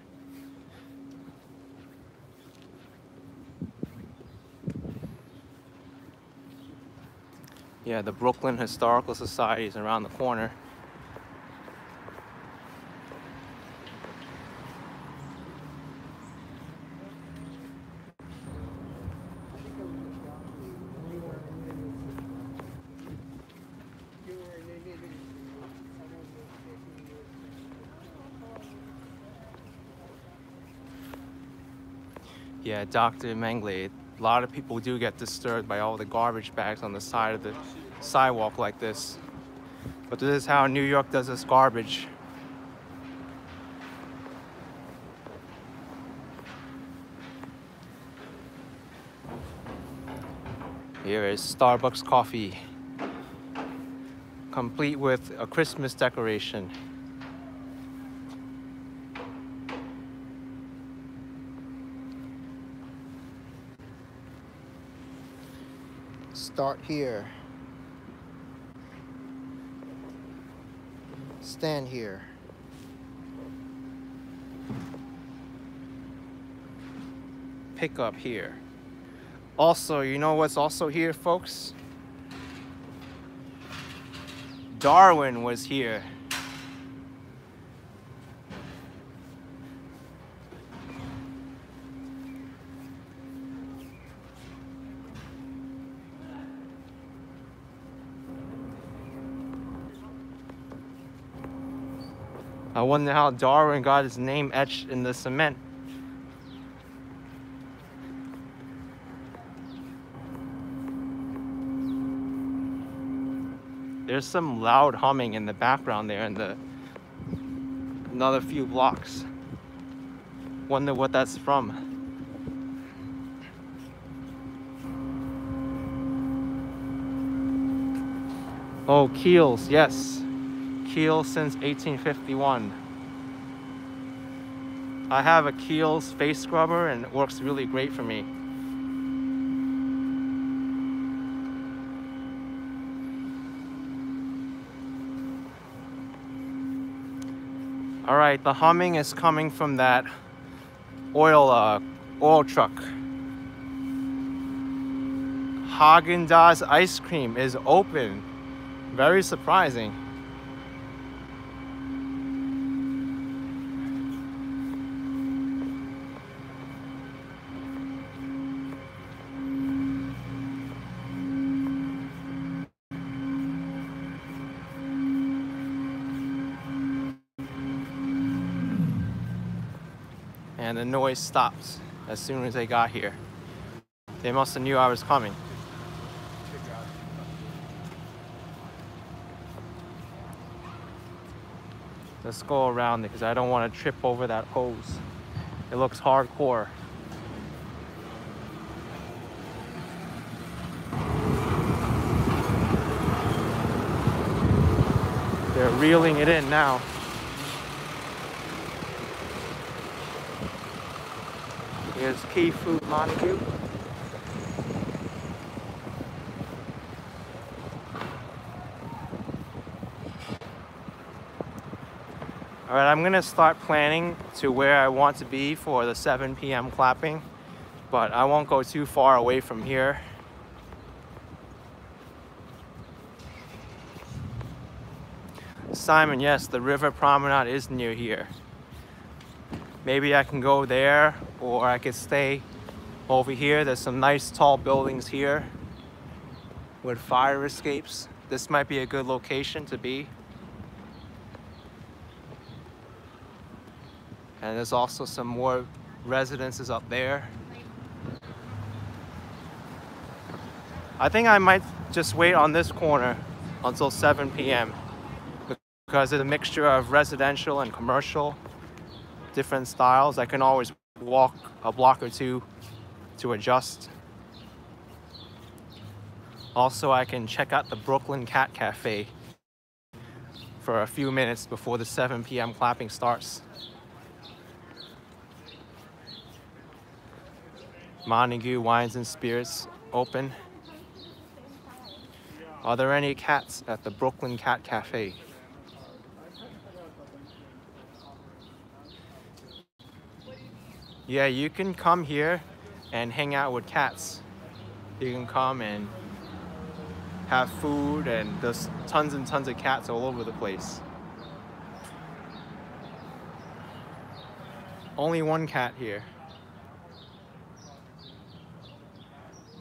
Yeah, the Brooklyn Historical Society is around the corner. Yeah, Dr. Mengele, a lot of people do get disturbed by all the garbage bags on the side of the sidewalk like this. But this is how New York does its garbage. Here is Starbucks coffee, complete with a Christmas decoration. Start here. Stand here. Pick up here. Also, you know what's also here, folks? Darwin was here. I wonder how Darwin got his name etched in the cement. There's some loud humming in the background there in the another few blocks. Wonder what that's from. Oh, Keels, yes. Keels since 1851. I have a Keels face scrubber and it works really great for me. All right, the humming is coming from that oil truck. Haagen-Dazs ice cream is open. Very surprising. And the noise stopped as soon as they got here. They must have knew I was coming. Let's go around it because I don't want to trip over that hose. It looks hardcore. They're reeling it in now. Here's Key Food Montague. All right, I'm gonna start planning to where I want to be for the 7 p.m. clapping, but I won't go too far away from here. Simon, yes, the river promenade is near here. Maybe I can go there, or I could stay over here. There's some nice tall buildings here with fire escapes. This might be a good location to be. And there's also some more residences up there. I think I might just wait on this corner until 7 p.m. because it's a mixture of residential and commercial, different styles. I can always walk a block or two to adjust. Also, I can check out the Brooklyn Cat Cafe for a few minutes before the 7 p.m. clapping starts. Montague Wines and Spirits open. Are there any cats at the Brooklyn Cat Cafe? Yeah, you can come here and hang out with cats. You can come and have food, and there's tons and tons of cats all over the place. Only one cat here.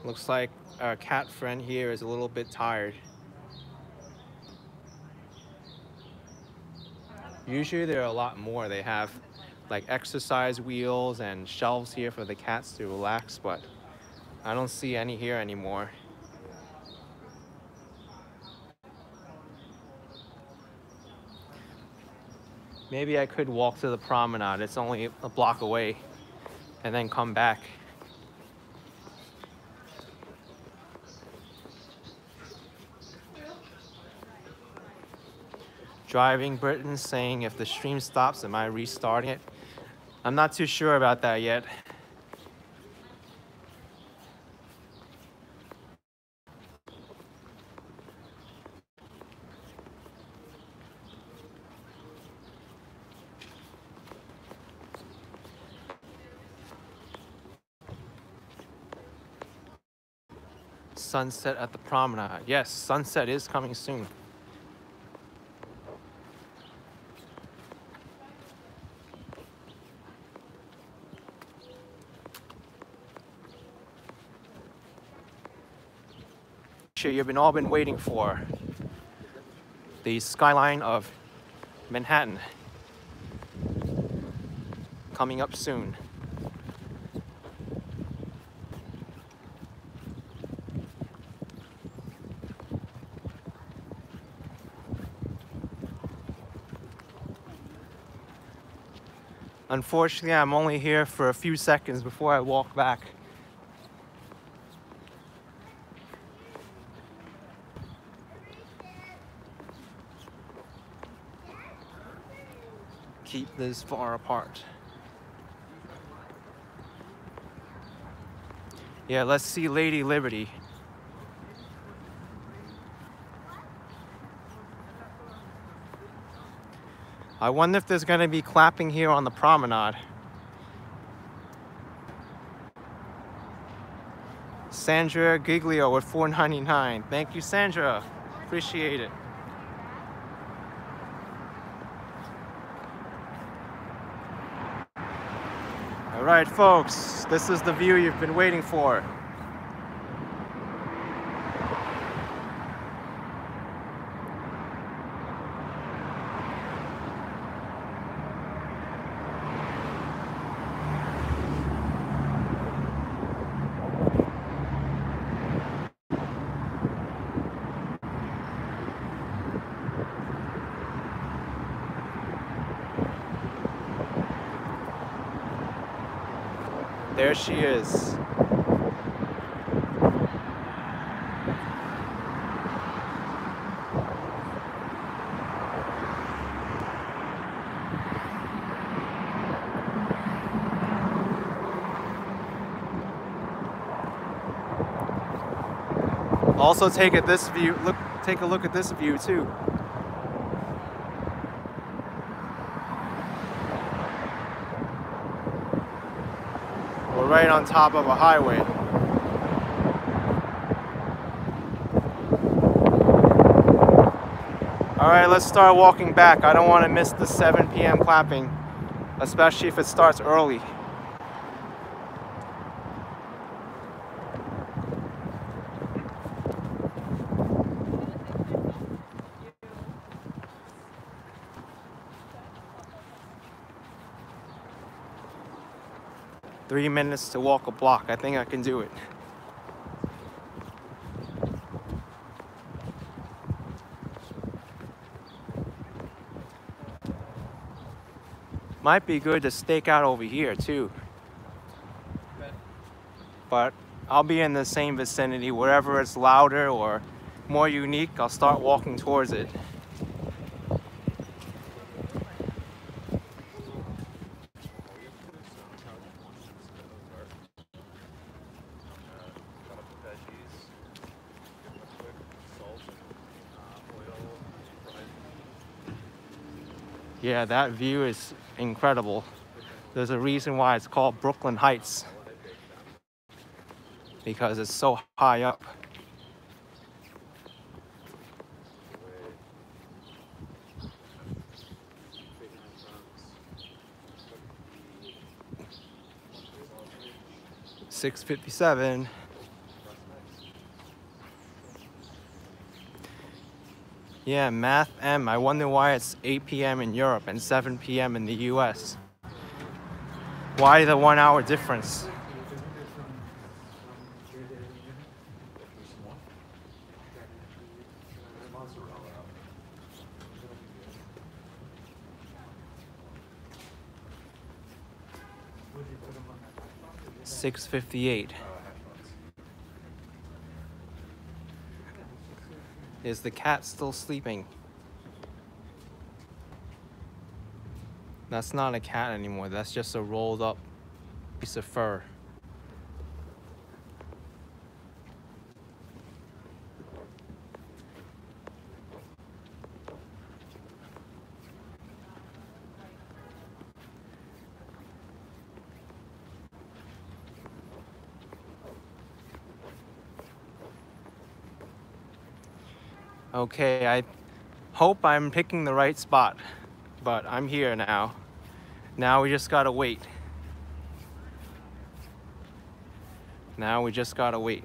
Looks like our cat friend here is a little bit tired. Usually there are a lot more. They have like exercise wheels and shelves here for the cats to relax, but I don't see any here anymore. Maybe I could walk to the promenade. It's only a block away, and then come back. Driving Britain saying if the stream stops, am I restarting it? I'm not too sure about that yet. Sunset at the promenade. Yes, sunset is coming soon. You've all been waiting for the skyline of Manhattan coming up soon. Unfortunately, I'm only here for a few seconds before I walk back. Keep this far apart. Yeah, let's see Lady Liberty. I wonder if there's going to be clapping here on the promenade. Sandra Giglio with $4.99. Thank you, Sandra. Appreciate it. All right, folks, this is the view you've been waiting for. There she is. Also take a look at this view too. We're right on top of a highway. All right, let's start walking back. I don't want to miss the 7 p.m. clapping, especially if it starts early. Three minutes to walk a block. I think I can do it. Might be good to stake out over here too. But I'll be in the same vicinity. Wherever it's louder or more unique, I'll start walking towards it. Yeah, that view is incredible. There's a reason why it's called Brooklyn Heights, because it's so high up. 6:57. Yeah, Math M. I wonder why it's 8 p.m. in Europe and 7 p.m. in the US. Why the 1 hour difference? $6.58. Is the cat still sleeping? That's not a cat anymore. That's just a rolled up piece of fur. Okay, I hope I'm picking the right spot, but I'm here now. Now we just gotta wait. Now we just gotta wait.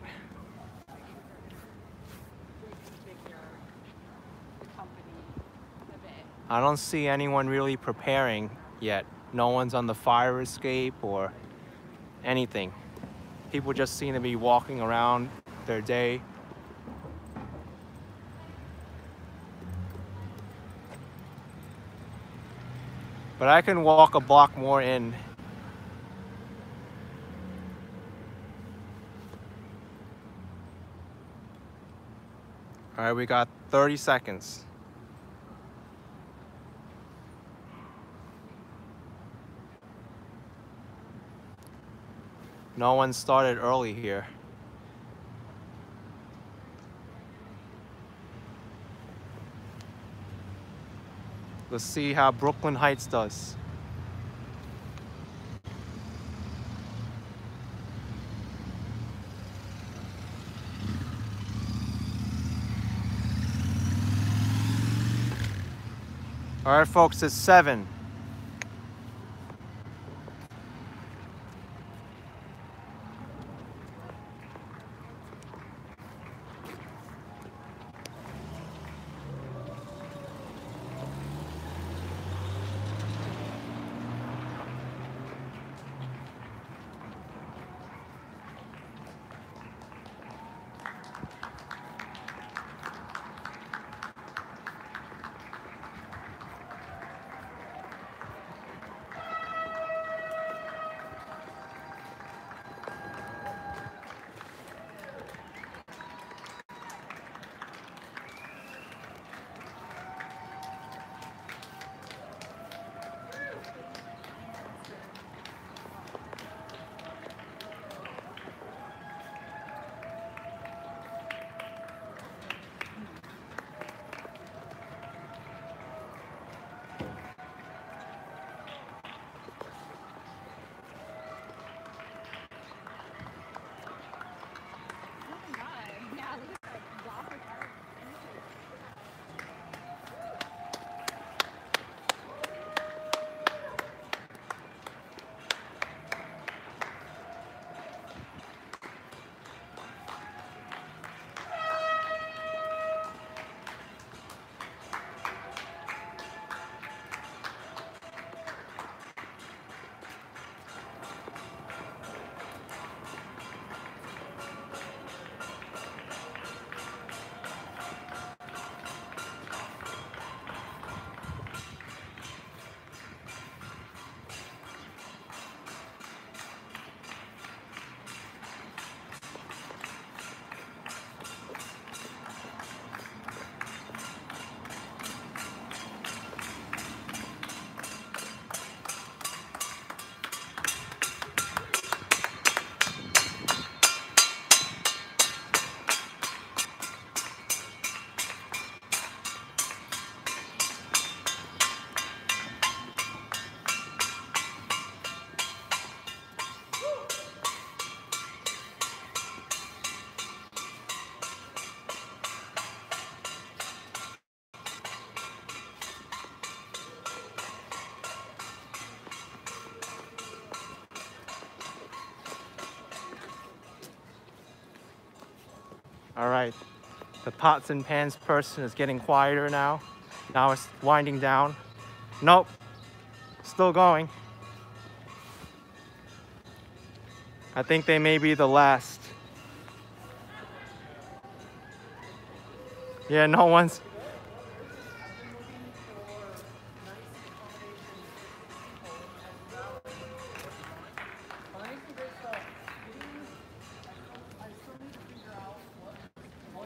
I don't see anyone really preparing yet. No one's on the fire escape or anything. People just seem to be walking around their day. But I can walk a block more in. All right, we got 30 seconds. No one started early here. Let's see how Brooklyn Heights does. All right, folks, it's 7. All right, the pots and pans person is getting quieter now. Now it's winding down. Nope, still going. I think they may be the last. Yeah, no one's.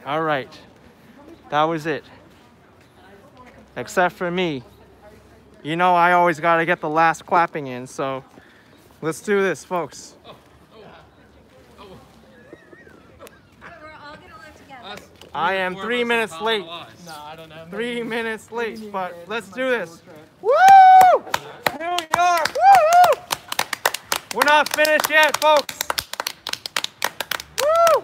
All right, that was it. Except for me. You know, I always got to get the last clapping in, so let's do this, folks.
We're all gonna live together.
I am 3 minutes late.
No, I don't know.
3 minutes late, but let's do this. Woo! New York! Woo! We're not finished yet, folks. Woo!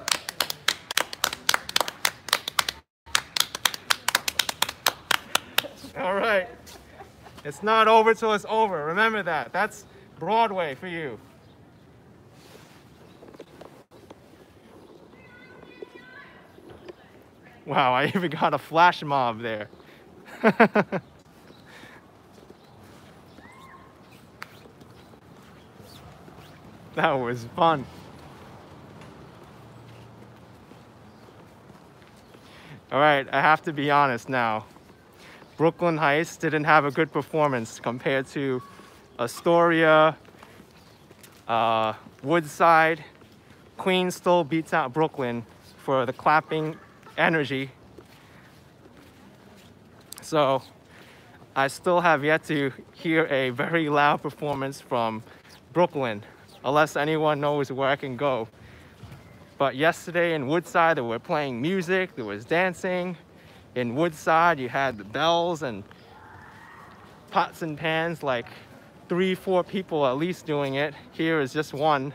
All right. It's not over till it's over. Remember that. That's Broadway for you. Wow, I even got a flash mob there. That was fun. All right, I have to be honest now. Brooklyn Heights didn't have a good performance compared to Astoria, Woodside. Queens still beats out Brooklyn for the clapping energy. So I still have yet to hear a very loud performance from Brooklyn, unless anyone knows where I can go. But yesterday in Woodside, they were playing music, there was dancing. In Woodside, you had the bells and pots and pans, like 3-4 people at least doing it. Here is just one.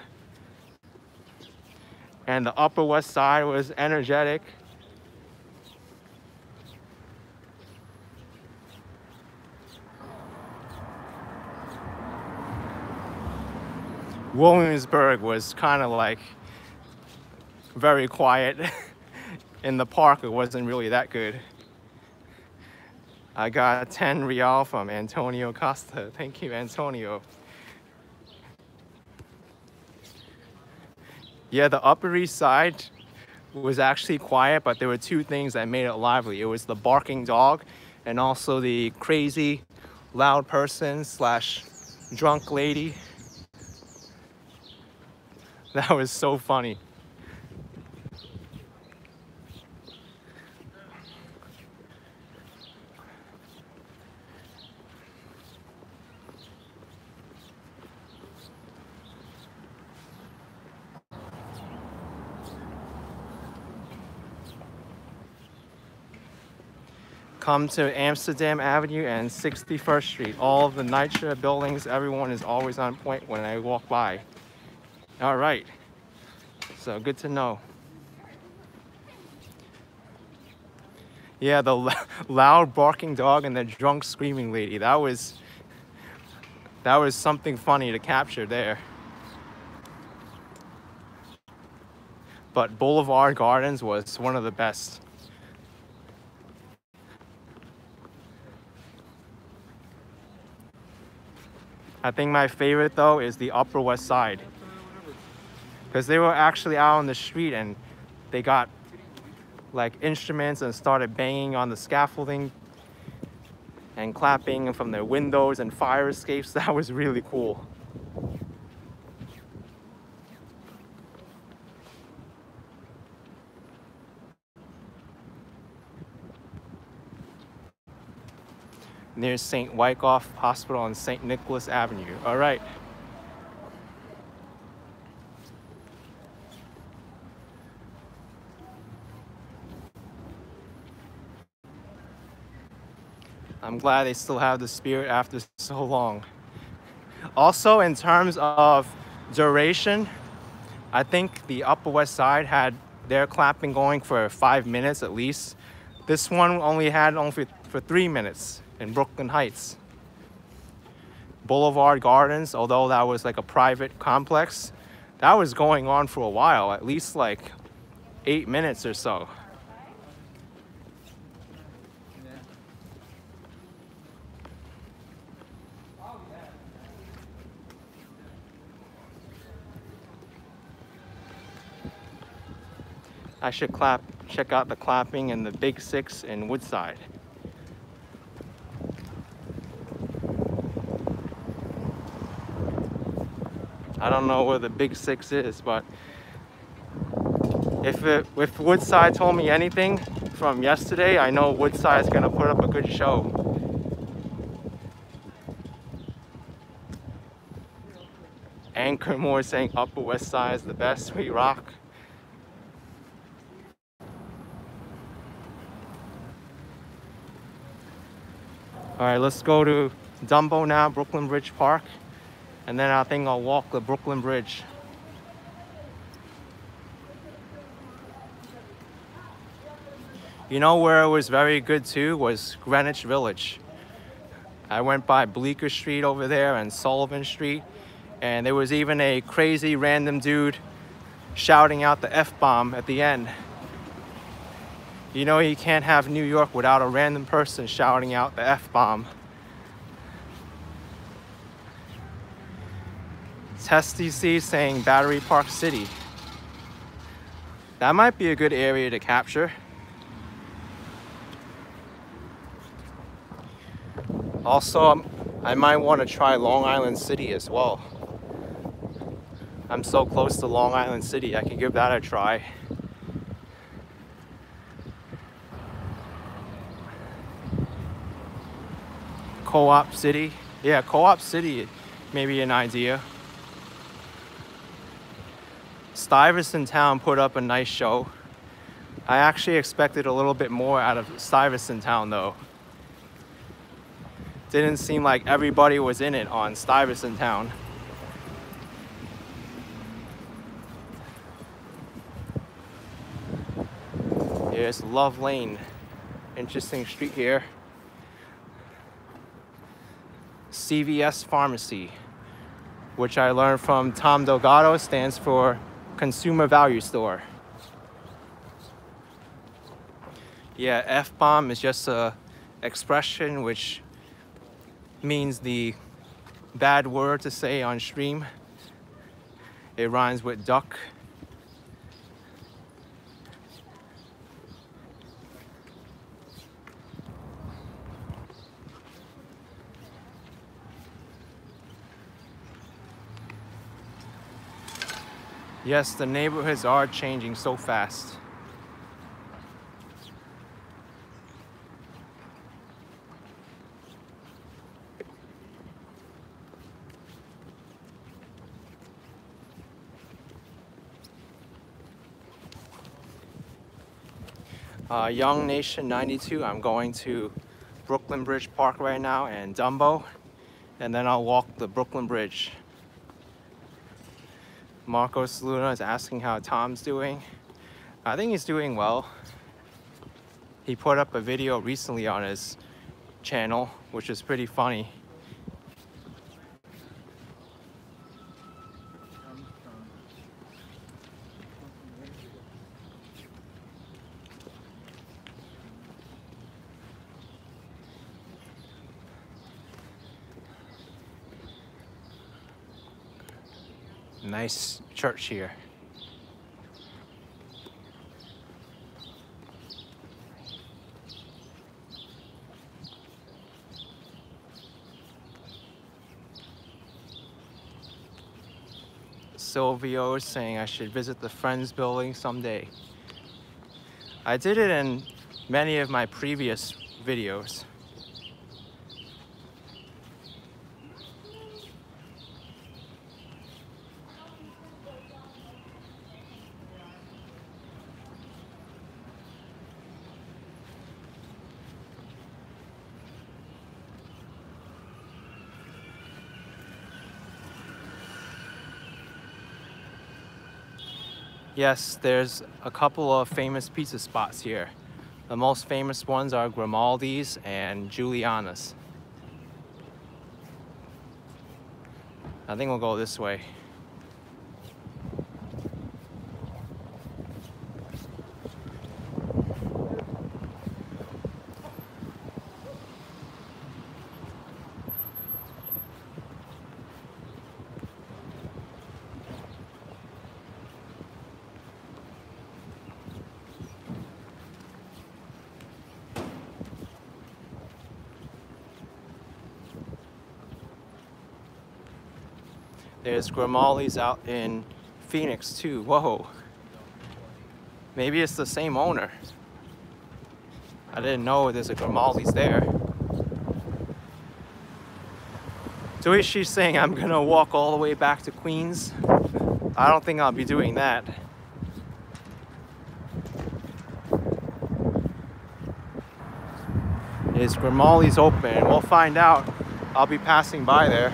And the Upper West Side was energetic. Williamsburg was kind of like very quiet. In the park, it wasn't really that good. I got a 10 real from Antonio Costa. Thank you, Antonio. Yeah, the Upper East Side was actually quiet, but there were two things that made it lively. It was the barking dog and also the crazy loud person / drunk lady. That was so funny. Come to Amsterdam Avenue and 61st Street. All of the NYC buildings, everyone is always on point when I walk by. All right, so good to know. Yeah, the loud barking dog and the drunk screaming lady, that was something funny to capture there. But Boulevard Gardens was one of the best. I think my favorite though is the Upper West Side, because they were actually out on the street and they got like instruments and started banging on the scaffolding and clapping from their windows and fire escapes. That was really cool. Near St. Wyckoff Hospital on St. Nicholas Avenue. All right. I'm glad they still have the spirit after so long. Also, in terms of duration, I think the Upper West Side had their clapping going for 5 minutes at least. This one only had for 3 minutes. In Brooklyn Heights. Boulevard Gardens, although that was like a private complex, that was going on for a while, at least like 8 minutes or so. I should check out the clapping in the Big Six in Woodside. I don't know where the Big Six is, but if Woodside told me anything from yesterday, I know Woodside's gonna put up a good show. Anchor Moore saying Upper West Side is the best, we rock. All right, let's go to Dumbo now, Brooklyn Bridge Park, and then I think I'll walk the Brooklyn Bridge. You know where it was very good too was Greenwich Village. I went by Bleecker Street over there and Sullivan Street, and there was even a crazy random dude shouting out the F-bomb at the end. You know you can't have New York without a random person shouting out the F-bomb. Testy C saying Battery Park City. That might be a good area to capture. Also, I might want to try Long Island City as well. I'm so close to Long Island City, I can give that a try. Co-op City. Yeah, Co-op City may be an idea. Stuyvesant Town put up a nice show. I actually expected a little bit more out of Stuyvesant Town though. Didn't seem like everybody was in it on Stuyvesant Town. Here's Love Lane. Interesting street here. CVS Pharmacy, which I learned from Tom Delgado, stands for Consumer Value Store. Yeah, F-bomb is just a expression which means the bad word to say on stream. It rhymes with duck. Yes, the neighborhoods are changing so fast. Young Nation 92, I'm going to Brooklyn Bridge Park right now and Dumbo, and then I'll walk the Brooklyn Bridge. Marcos Luna is asking how Tom's doing. I think he's doing well. He put up a video recently on his channel, which is pretty funny. Nice church here. Silvio is saying I should visit the Friends building someday. I did it in many of my previous videos. Yes, there's a couple of famous pizza spots here. The most famous ones are Grimaldi's and Giuliana's. I think we'll go this way. There's Grimaldi's out in Phoenix too. Whoa. Maybe it's the same owner. I didn't know there's a Grimaldi's there. So is she saying I'm gonna walk all the way back to Queens? I don't think I'll be doing that. Is Grimaldi's open? We'll find out. I'll be passing by there.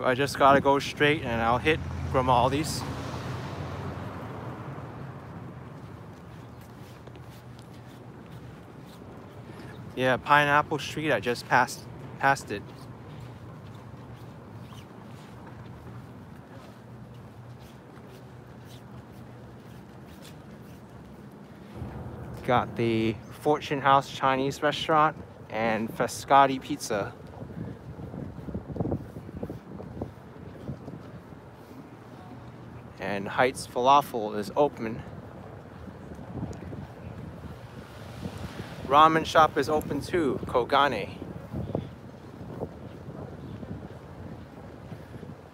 I just gotta go straight and I'll hit Grimaldi's. Yeah, Pineapple Street, I just passed it. Got the Fortune House Chinese restaurant and Fdny Pizza. And Heights Falafel is open. Ramen shop is open too, Kogane.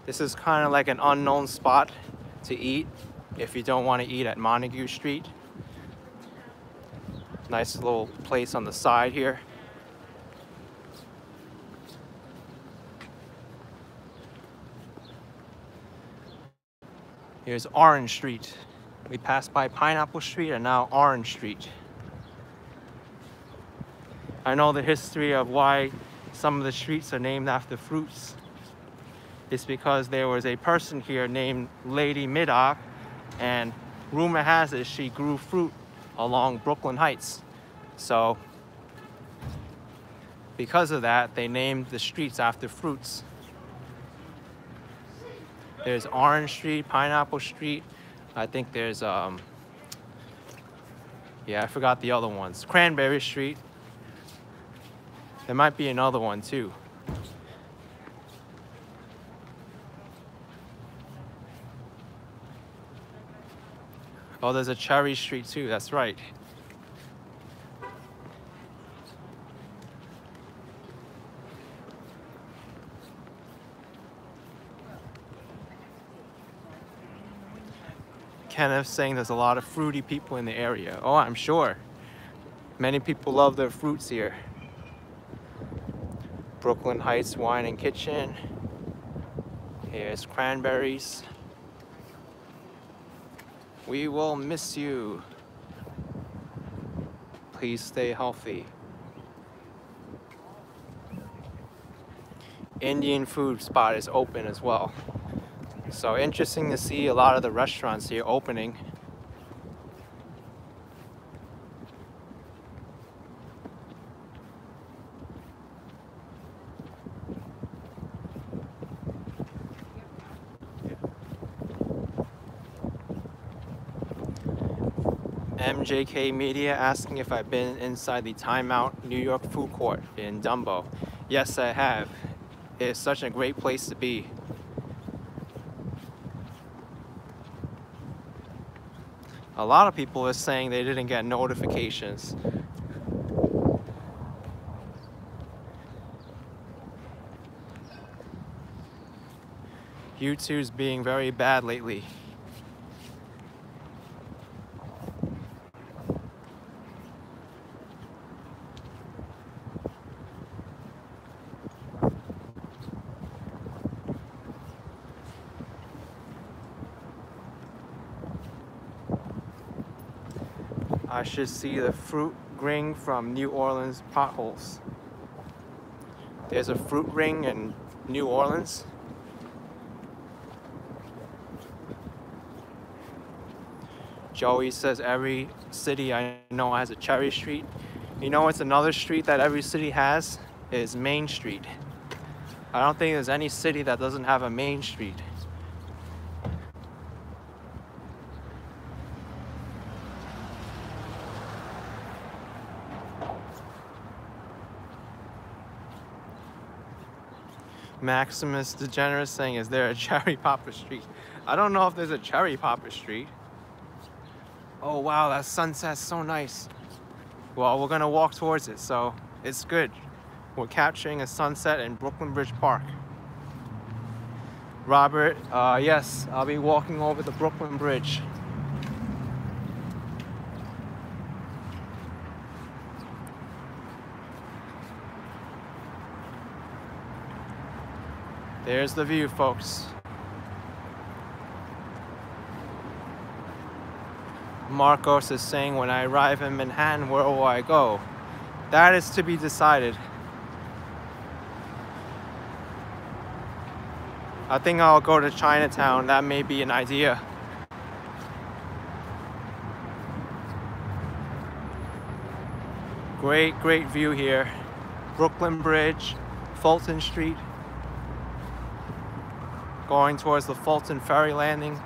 This is kind of like an unknown spot to eat if you don't want to eat at Montague Street. Nice little place on the side here. Here's Orange Street. We passed by Pineapple Street and now Orange Street. I know the history of why some of the streets are named after fruits. It's because there was a person here named Lady Middock, and rumor has it she grew fruit along Brooklyn Heights. So because of that, they named the streets after fruits. There's Orange Street, Pineapple Street. I think there's, yeah, I forgot the other ones. Cranberry Street. There might be another one too. Oh, there's a Cherry Street too, that's right. Kenneth saying there's a lot of fruity people in the area. Oh, I'm sure. Many people love their fruits here. Brooklyn Heights Wine and Kitchen. Here's Cranberries. We will miss you. Please stay healthy. Indian food spot is open as well. So interesting to see a lot of the restaurants here opening. MJK Media asking if I've been inside the Time Out New York food court in Dumbo. Yes, I have. It's such a great place to be. A lot of people are saying they didn't get notifications. YouTube's being very bad lately. I should see the fruit ring from New Orleans potholes. There's a fruit ring in New Orleans. Joey says every city I know has a Cherry Street. You know what's another street that every city has? Is Main Street. I don't think there's any city that doesn't have a Main Street. Maximus Degenerate saying, is there a Cherry Popper Street? I don't know if there's a Cherry Popper Street. Oh wow, that sunset's so nice. Well, we're gonna walk towards it, so it's good. We're capturing a sunset in Brooklyn Bridge Park. Robert, yes, I'll be walking over the Brooklyn Bridge. There's the view, folks. Marcos is saying, when I arrive in Manhattan, where will I go? That is to be decided. I think I'll go to Chinatown. That may be an idea. Great, great view here. Brooklyn Bridge, Fulton Street. Going towards the Fulton Ferry Landing.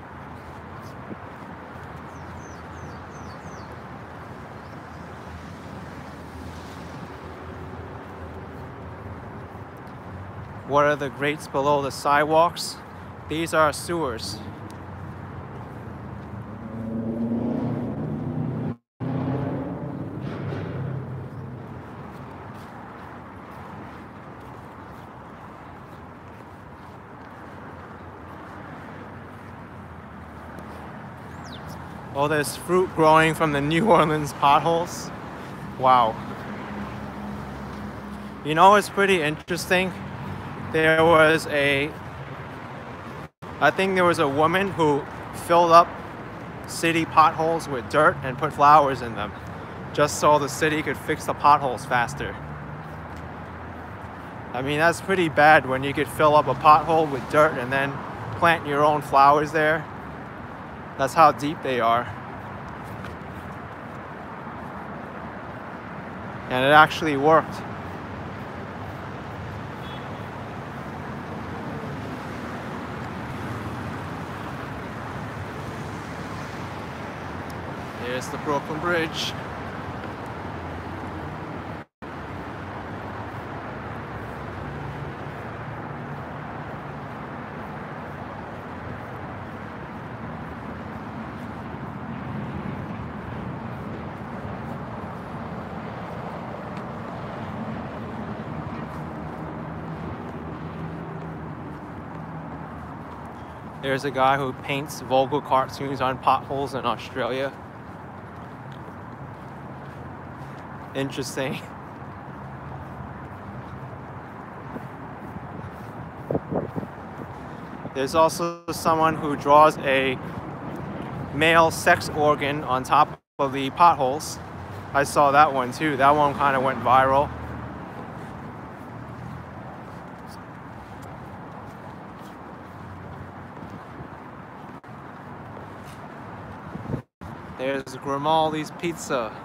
What are the grates below the sidewalks? These are sewers. Oh, there's fruit growing from the New Orleans potholes. Wow. You know, it's pretty interesting. I think there was a woman who filled up city potholes with dirt and put flowers in them, just so the city could fix the potholes faster. I mean, that's pretty bad when you could fill up a pothole with dirt and then plant your own flowers there. That's how deep they are. And it actually worked. There's the Brooklyn Bridge. There's a guy who paints Vogel cartoons on potholes in Australia. Interesting. There's also someone who draws a male sex organ on top of the potholes. I saw that one too. That one kind of went viral. There's Grimaldi's Pizza.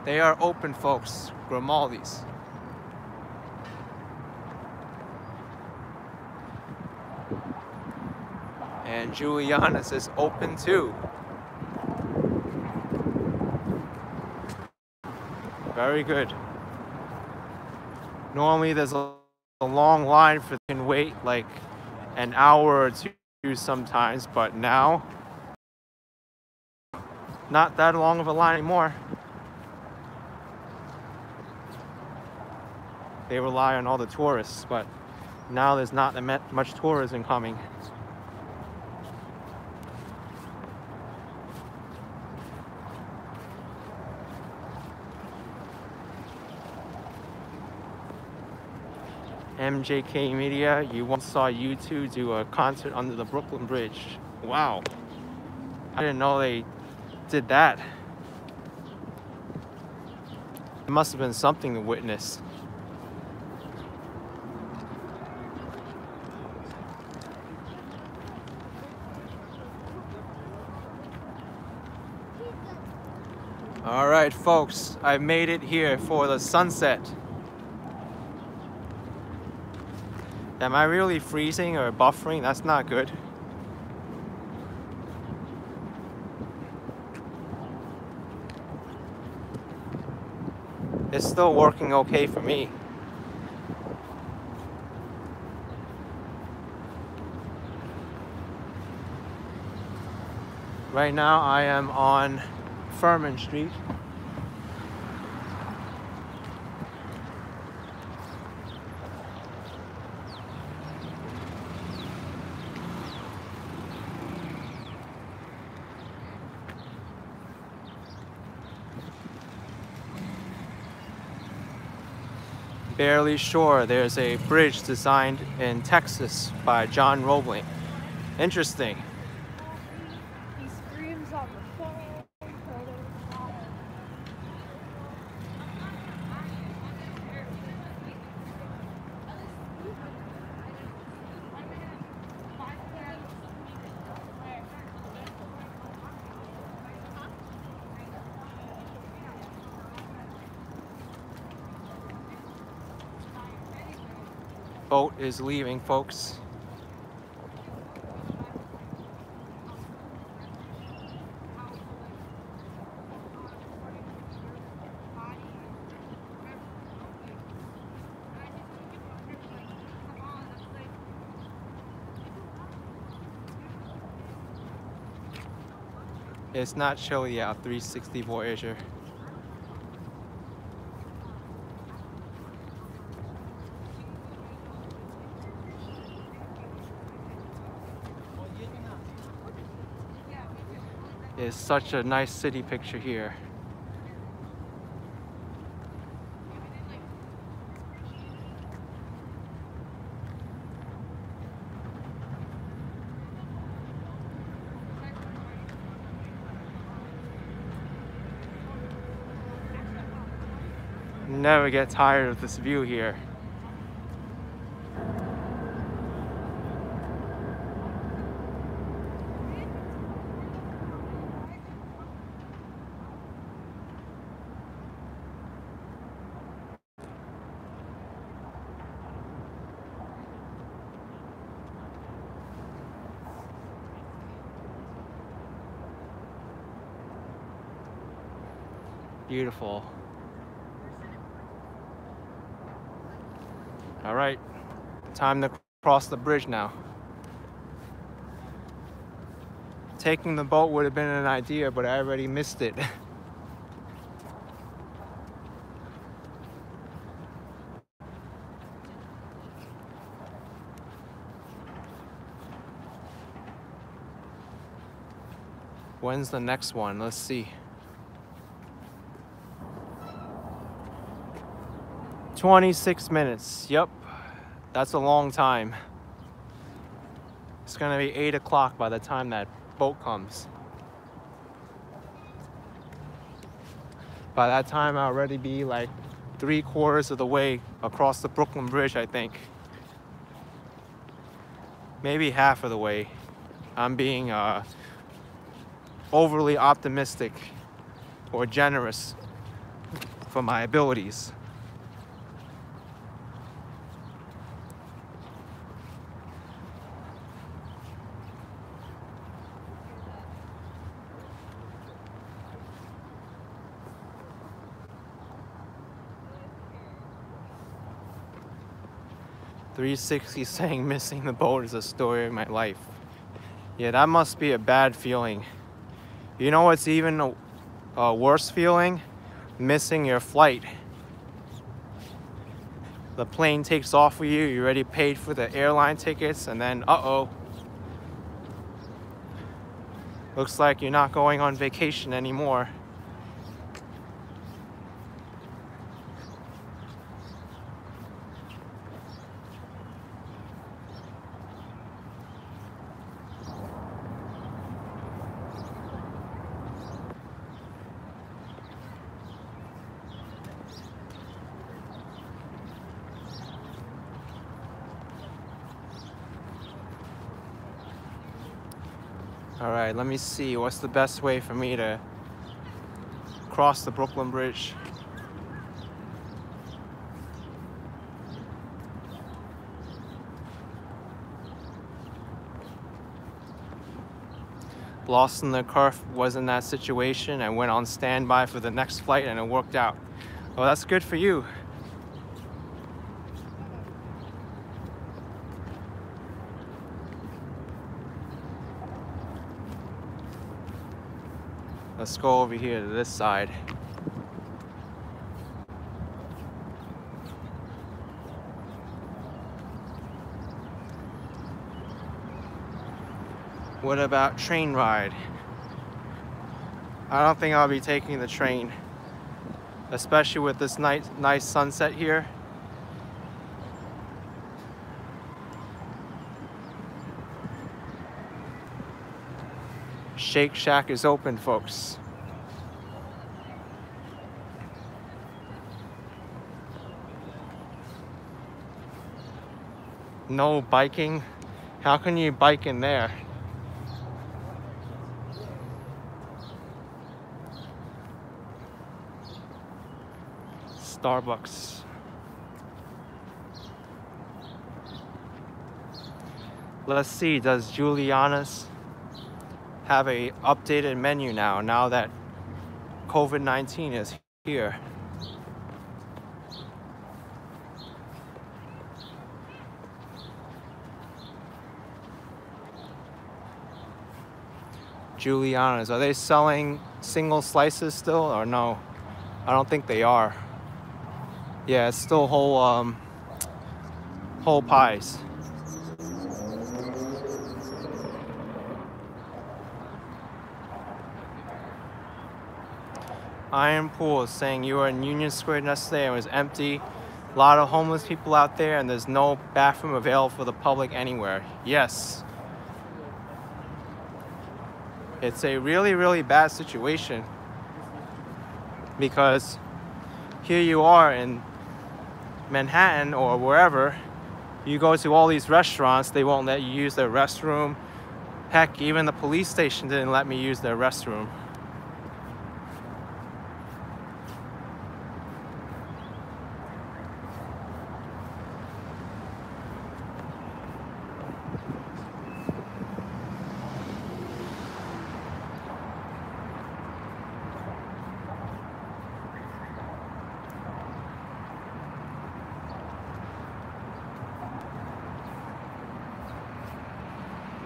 They are open, folks. Grimaldi's. And Juliana's is open too. Very good. Normally there's a long line for you can wait like an hour or two sometimes, but now not that long of a line anymore. They rely on all the tourists, but now there's not that much tourism coming. MJK Media, you once saw U2 do a concert under the Brooklyn Bridge. Wow. I didn't know they did that. It must have been something to witness. All right, folks, I made it here for the sunset. Am I really freezing or buffering? That's not good. It's still working okay for me. Right now I am on Fulton Street. Barely sure there's a bridge designed in Texas by John Roebling. Interesting.
He screams on the phone.
Boat is leaving, folks. It's not chilly out, 360 Voyager. It's such a nice city picture here. Never get tired of this view here. Beautiful. All right, time to cross the bridge now. Taking the boat would have been an idea, but I already missed it. When's the next one? Let's see. 26 minutes. Yep, that's a long time. It's gonna be 8 o'clock by the time that boat comes. By that time, I'll already be like 3/4 of the way across the Brooklyn Bridge, I think. Maybe half of the way. I'm being overly optimistic or generous for my abilities. .360 saying missing the boat is a story of my life. Yeah, that must be a bad feeling. You know what's even a worse feeling? Missing your flight. The plane takes off with you, you already paid for the airline tickets, and then uh-oh. Looks like you're not going on vacation anymore. All right, let me see. What's the best way for me to cross the Brooklyn Bridge? Lost in the Curve was in that situation. I went on standby for the next flight and it worked out. Well, that's good for you. Let's go over here to this side. What about train ride? I don't think I'll be taking the train, especially with this nice sunset here. Shake Shack is open, folks. No biking? How can you bike in there? Starbucks. Let's see, does Juliana's have a updated menu now that COVID-19 is here? Juliana's, are they selling single slices still or no? I don't think they are. Yeah, it's still whole pies. Iron Pool is saying you were in Union Square yesterday and it was empty. A lot of homeless people out there and there's no bathroom available for the public anywhere. Yes. It's a really, really bad situation because here you are in Manhattan or wherever, you go to all these restaurants, they won't let you use their restroom. Heck, even the police station didn't let me use their restroom.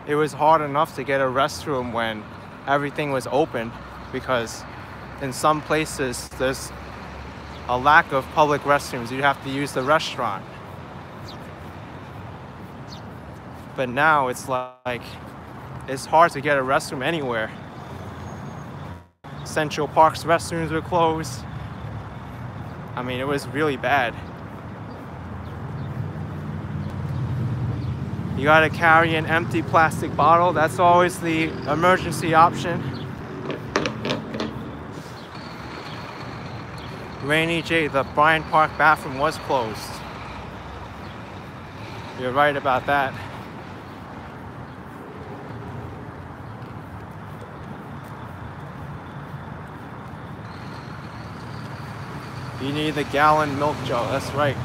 It was hard enough to get a restroom when everything was open because in some places there's a lack of public restrooms. You have to use the restaurant. But now it's like, it's hard to get a restroom anywhere. Central Park's restrooms were closed. I mean, it was really bad. You gotta carry an empty plastic bottle. That's always the emergency option. Rainy J, the Bryant Park bathroom was closed. You're right about that. You need the gallon milk jug, that's right.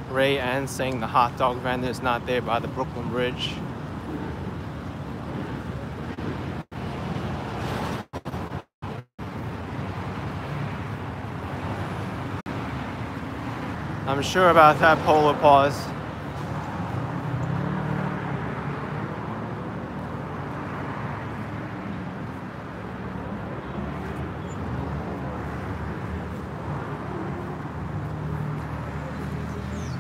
Ray Ann saying the hot dog vendor is not there by the Brooklyn Bridge. I'm sure about that polar pause.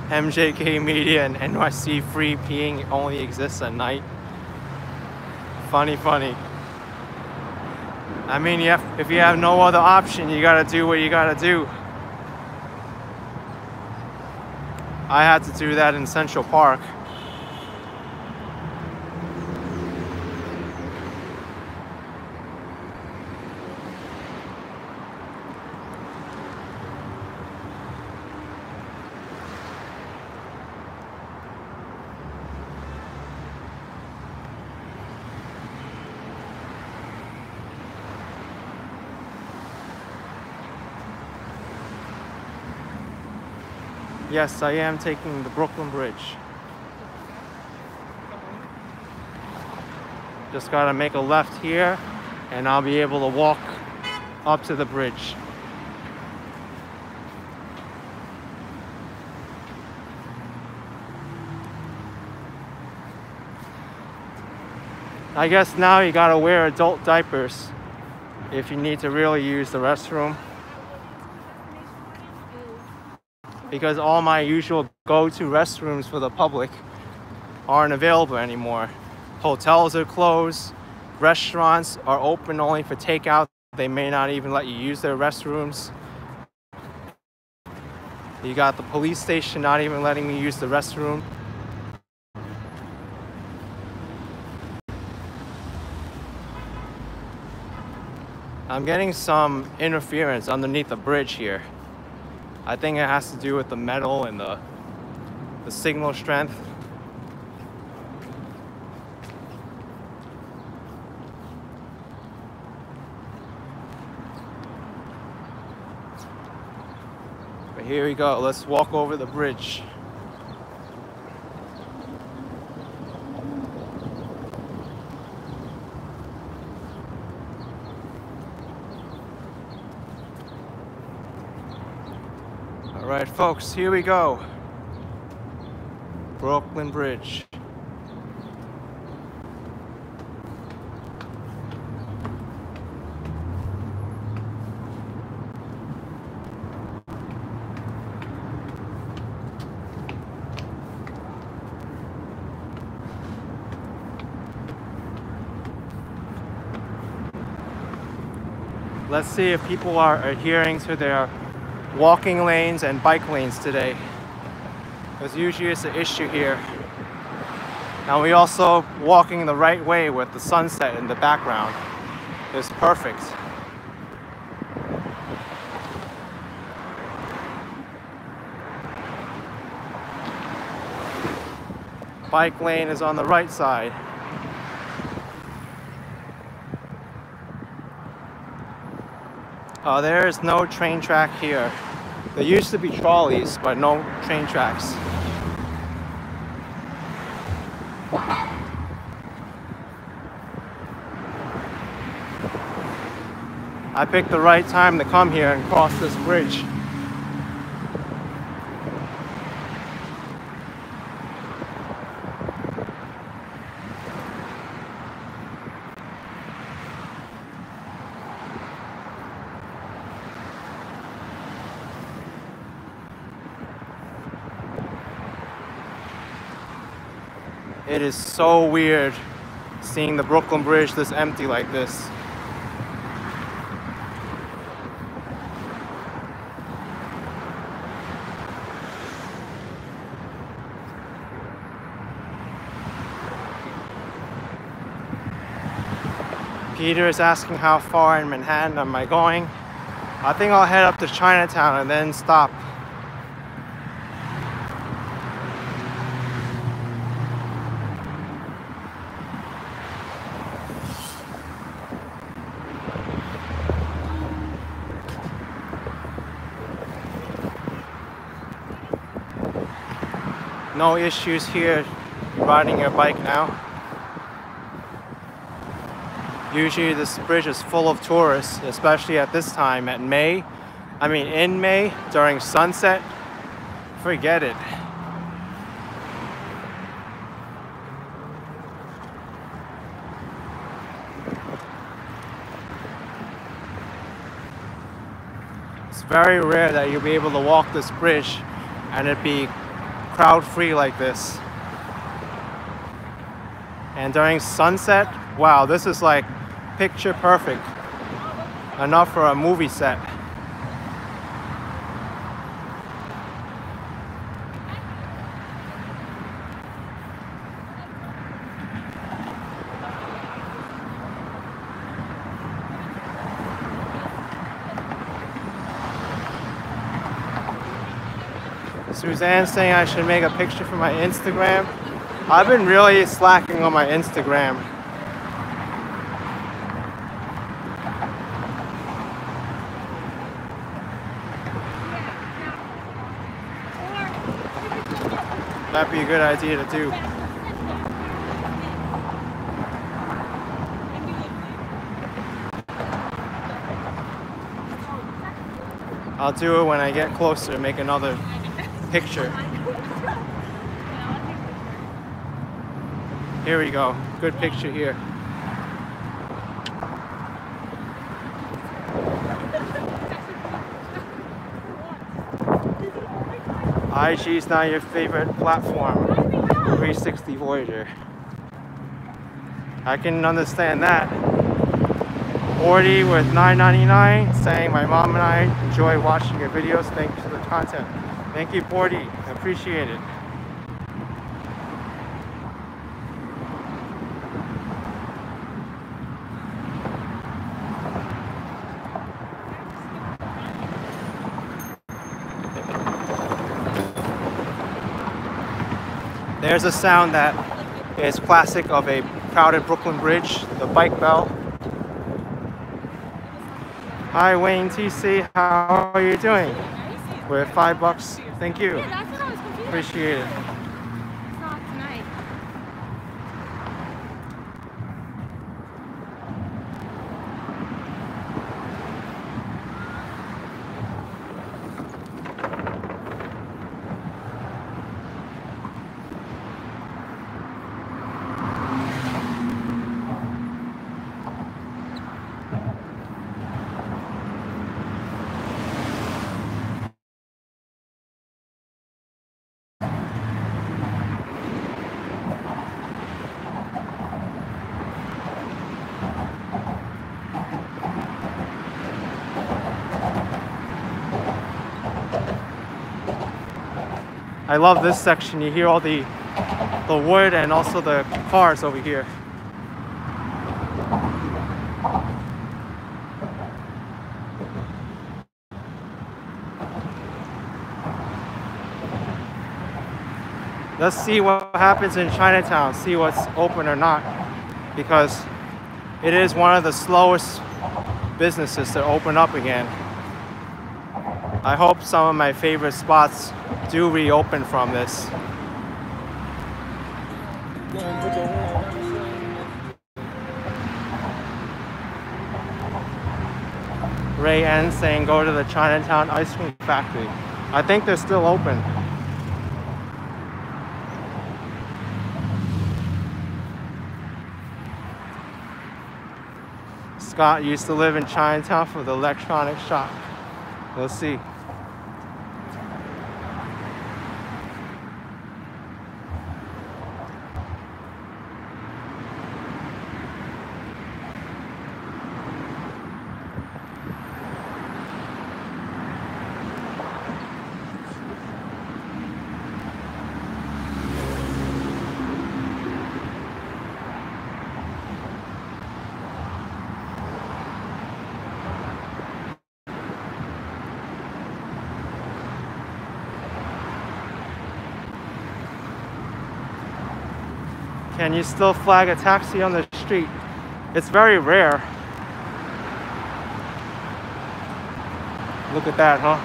MJK Media and NYC free peeing only exists at night. Funny. I mean, if you have no other option, you gotta do what you gotta do. I had to do that in Central Park. Yes, I am taking the Brooklyn Bridge. Just gotta make a left here and I'll be able to walk up to the bridge. I guess now you gotta wear adult diapers if you need to really use the restroom. Because all my usual go-to restrooms for the public aren't available anymore. Hotels are closed, restaurants are open only for takeout. They may not even let you use their restrooms. You got the police station not even letting me use the restroom. I'm getting some interference underneath the bridge here. I think it has to do with the metal and the signal strength. But here we go, let's walk over the bridge. All right, folks, here we go. Brooklyn Bridge. Let's see if people are adhering to their walking lanes and bike lanes today, because usually it's an issue here. Now we also walking the right way with the sunset in the background. It's perfect. Bike lane is on the right side. There is no train track here. There used to be trolleys, but no train tracks. I picked the right time to come here and cross this bridge. It is so weird seeing the Brooklyn Bridge this empty like this. Peter is asking how far in Manhattan am I going. I think I'll head up to Chinatown and then stop. No issues here riding your bike now. Usually this bridge is full of tourists, especially at this time in May, during sunset. Forget it. It's very rare that you'll be able to walk this bridge and it be crowd-free like this. And during sunset, wow, this is like picture perfect. Enough for a movie set. Suzanne's saying I should make a picture for my Instagram. I've been really slacking on my Instagram. That'd be a good idea to do. I'll do it when I get closer to make another picture. Here we go. Good picture here. IG is not your favorite platform. 360 Voyager. I can understand that. 40 with $9.99 saying my mom and I enjoy watching your videos. Thank you for the content. Thank you, 40. I appreciate it. There's a sound that is classic of a crowded Brooklyn bridge, the bike bell. Hi Wayne TC, how are you doing? We're at $5. Thank you.
Yeah, that's what I was confused.
Appreciate it.
It's not tonight.
I love this section. You hear all the wood and also the cars over here. Let's see what happens in Chinatown, see what's open or not, because it is one of the slowest businesses to open up again. I hope some of my favorite spots do reopen from this. Ray N saying go to the Chinatown ice cream factory. I think they're still open. Scott used to live in Chinatown for the electronic shop. We'll see. Can you still flag a taxi on the street? It's very rare. Look at that, huh?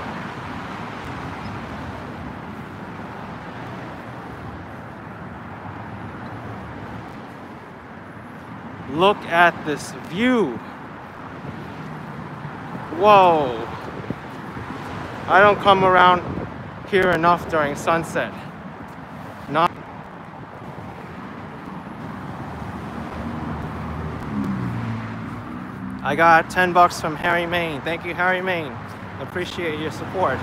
Look at this view. Whoa. I don't come around here enough during sunset. Not I got $10 from Harry Main. Thank you, Harry Main. Appreciate your support.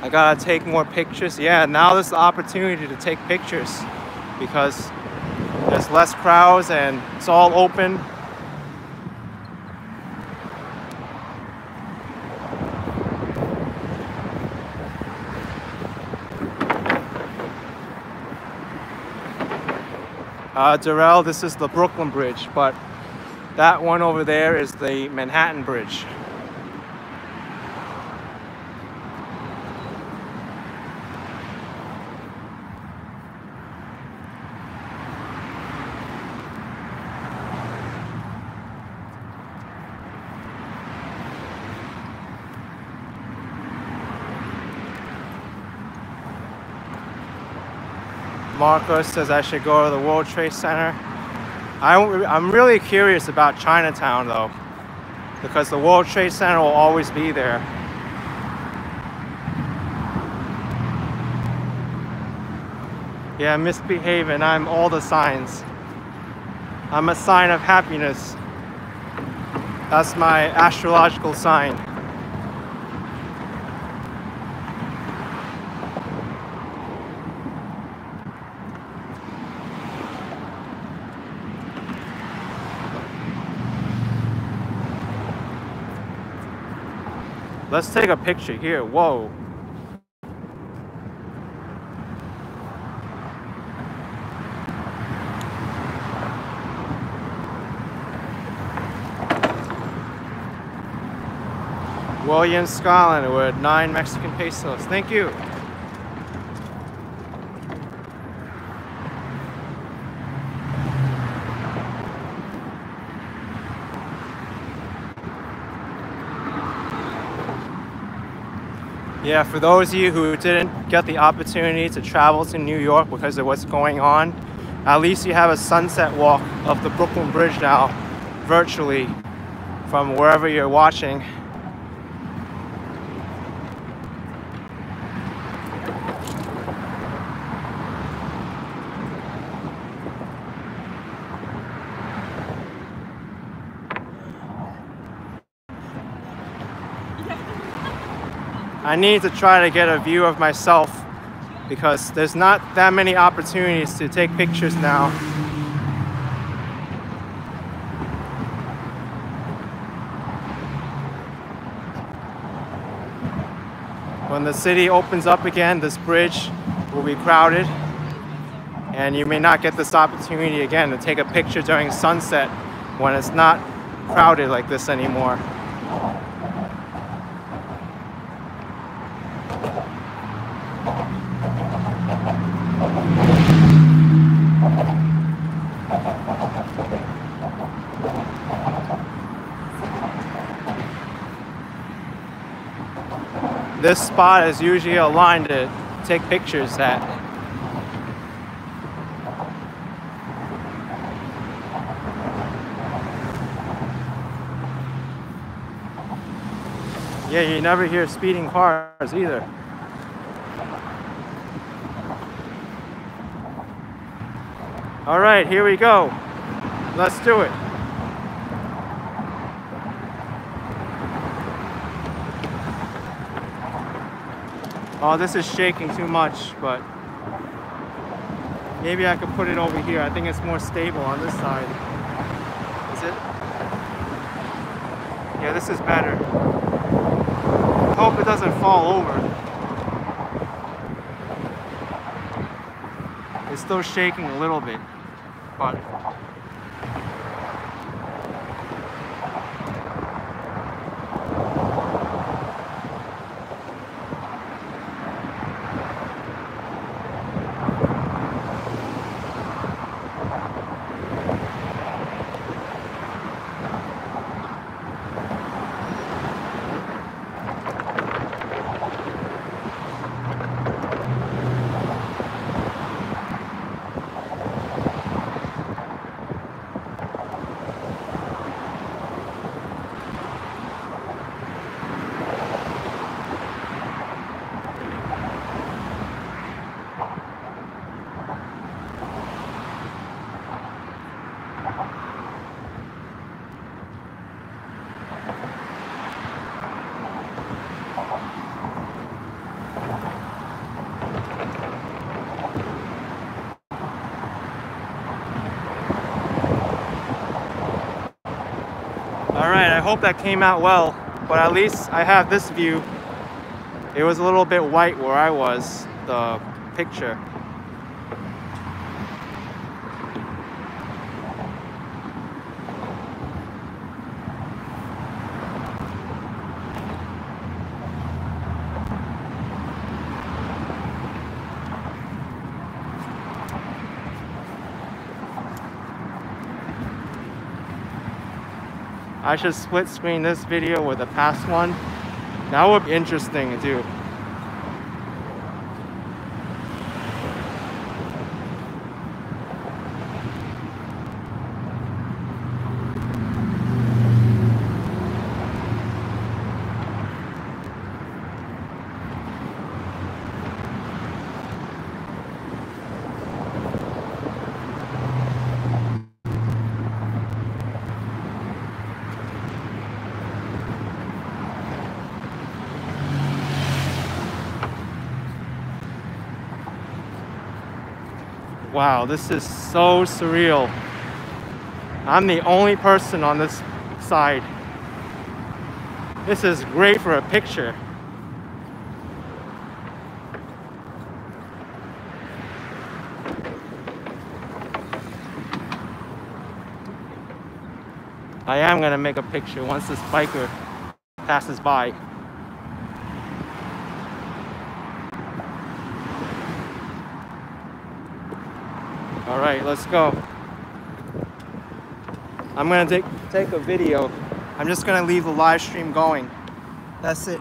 I gotta take more pictures. Yeah, now there's the opportunity to take pictures because there's less crowds and it's all open. Darrell, this is the Brooklyn Bridge, but that one over there is the Manhattan Bridge. Marcos says I should go to the World Trade Center. I'm really curious about Chinatown though, because the World Trade Center will always be there. Yeah, misbehaving. I'm all the signs. I'm a sign of happiness. That's my astrological sign. Let's take a picture here. Whoa. William Scotland with 9 Mexican pesos. Thank you. Yeah, for those of you who didn't get the opportunity to travel to New York because of what's going on, at least you have a sunset walk of the Brooklyn Bridge now, virtually, from wherever you're watching. I need to try to get a view of myself because there's not that many opportunities to take pictures now. When the city opens up again, this bridge will be crowded, and you may not get this opportunity again to take a picture during sunset when it's not crowded like this anymore. This spot is usually a line to take pictures at. Yeah, you never hear speeding cars either. All right, here we go. Let's do it. Oh, this is shaking too much, but maybe I could put it over here. I think it's more stable on this side. Is it? Yeah, this is better. I hope it doesn't fall over. It's still shaking a little bit, but Alright, I hope that came out well, but at least I have this view. It was a little bit white where I was, the picture. I should split screen this video with the past one. That would be interesting to do. Wow, this is so surreal. I'm the only person on this side. This is great for a picture. I am gonna make a picture once this biker passes by. All right, let's go. I'm gonna take a video. I'm just gonna leave the live stream going. That's it.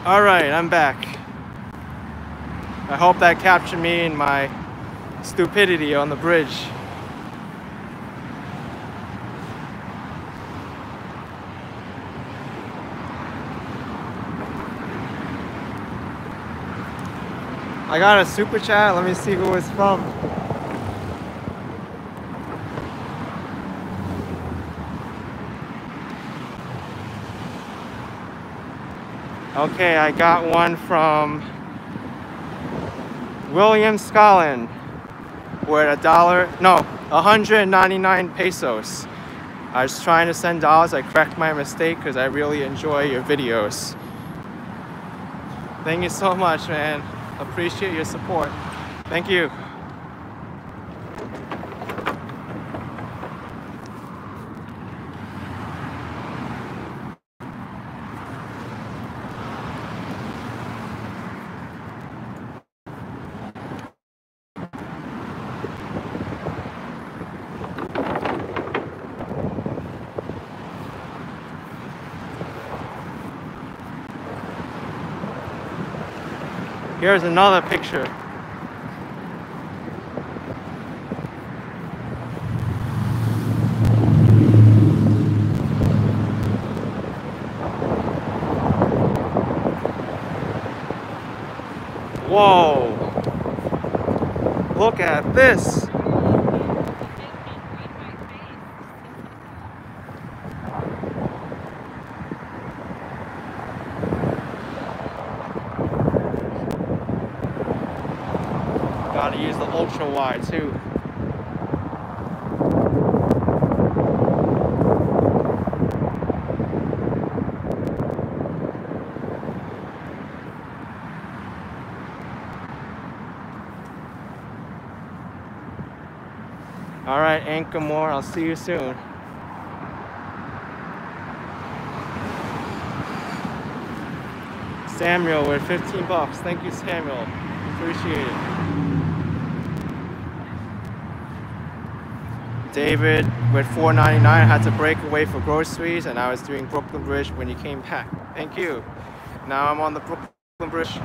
All right, I'm back. I hope that captured me in my stupidity on the bridge. I got a super chat. Let me see who it's from. Okay, I got one from William Scotland. We're at $199 pesos. I was trying to send dollars. I correct my mistake because I really enjoy your videos. Thank you so much, man. Appreciate your support. Thank you. Here's another picture. Whoa! Look at this! Gotta use the ultra wide too. All right, Anchor More, I'll see you soon. Samuel with 15 bucks. Thank you, Samuel. Appreciate it. David with $4.99 had to break away for groceries, and I was doing Brooklyn Bridge when he came back. Thank you. Now I'm on the Brooklyn Bridge.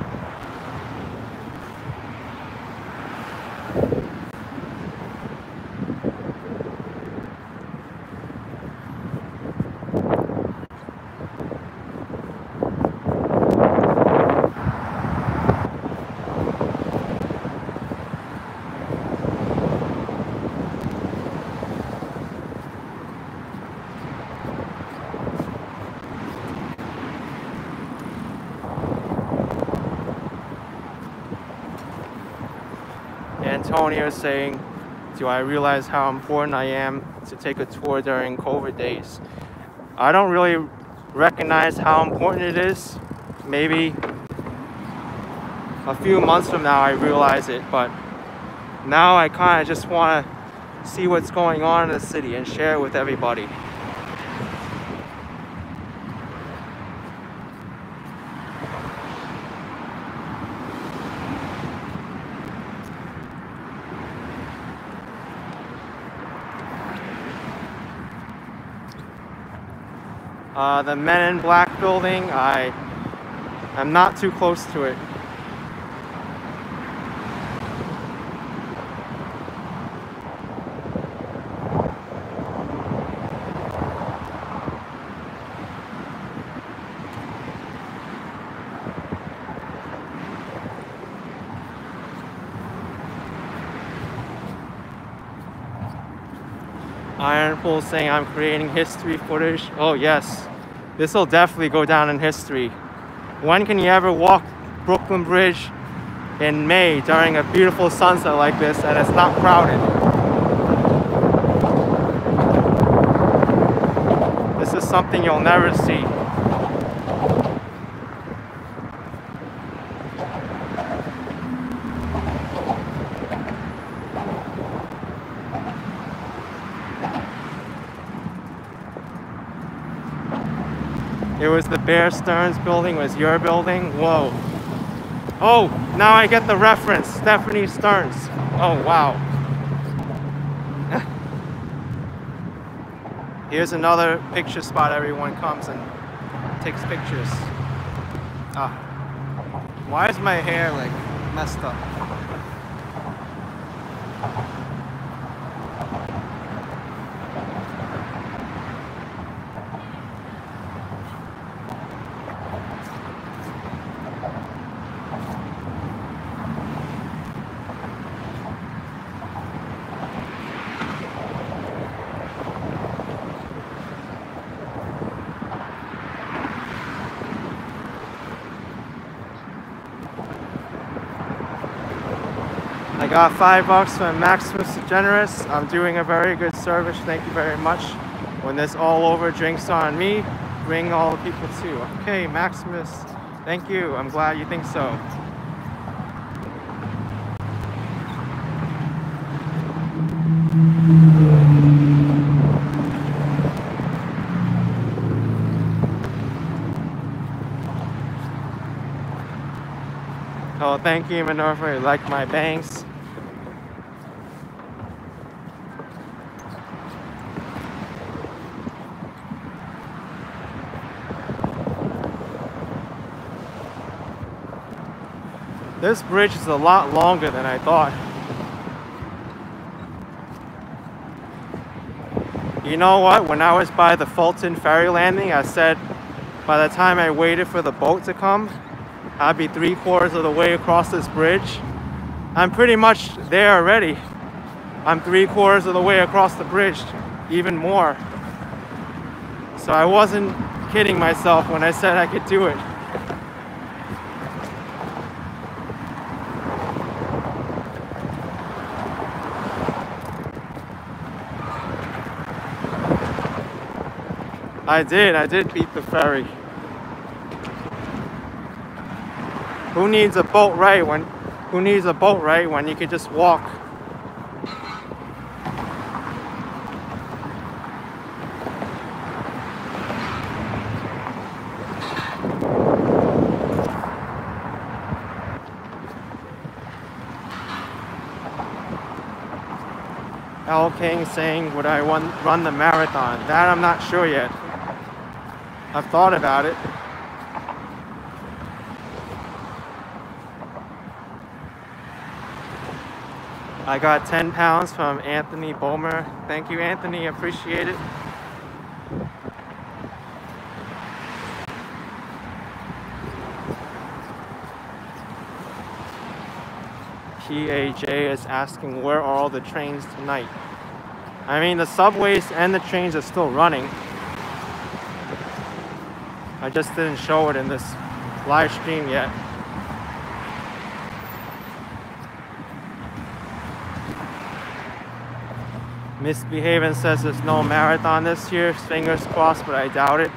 Antonio saying, do I realize how important I am to take a tour during COVID days? I don't really recognize how important it is. Maybe a few months from now I realize it, but now I kind of just want to see what's going on in the city and share it with everybody. The Men in Black building, I'm not too close to it. Iron Pool saying I'm creating history footage. Oh yes, this will definitely go down in history. When can you ever walk Brooklyn Bridge in May during a beautiful sunset like this and it's not crowded? This is something you'll never see. It was the Bear Stearns building, was your building? Whoa. Oh, now I get the reference. Fdny Stearns. Oh, wow. Here's another picture spot. Everyone comes and takes pictures. Ah. Why is my hair like messed up? I got $5 from Maximus Generous. I'm doing a very good service. Thank you very much. When this all over, drinks on me. Bring all the people too. Okay, Maximus. Thank you. I'm glad you think so. Oh, thank you, Minerva. You like my bangs. This bridge is a lot longer than I thought. You know what? When I was by the Fulton ferry landing, I said by the time I waited for the boat to come, I'd be 3/4 of the way across this bridge. I'm pretty much there already. I'm 3/4 of the way across the bridge, even more. So I wasn't kidding myself when I said I could do it. I did beat the ferry. Who needs a boat ride when you could just walk? L King saying, would I run the marathon? That I'm not sure yet. I've thought about it. I got 10 pounds from Anthony Bomer. Thank you, Anthony. Appreciate it. PAJ is asking, where are all the trains tonight? I mean, the subways and the trains are still running. I just didn't show it in this live stream yet. Misbehaving says there's no marathon this year. Fingers crossed, but I doubt it.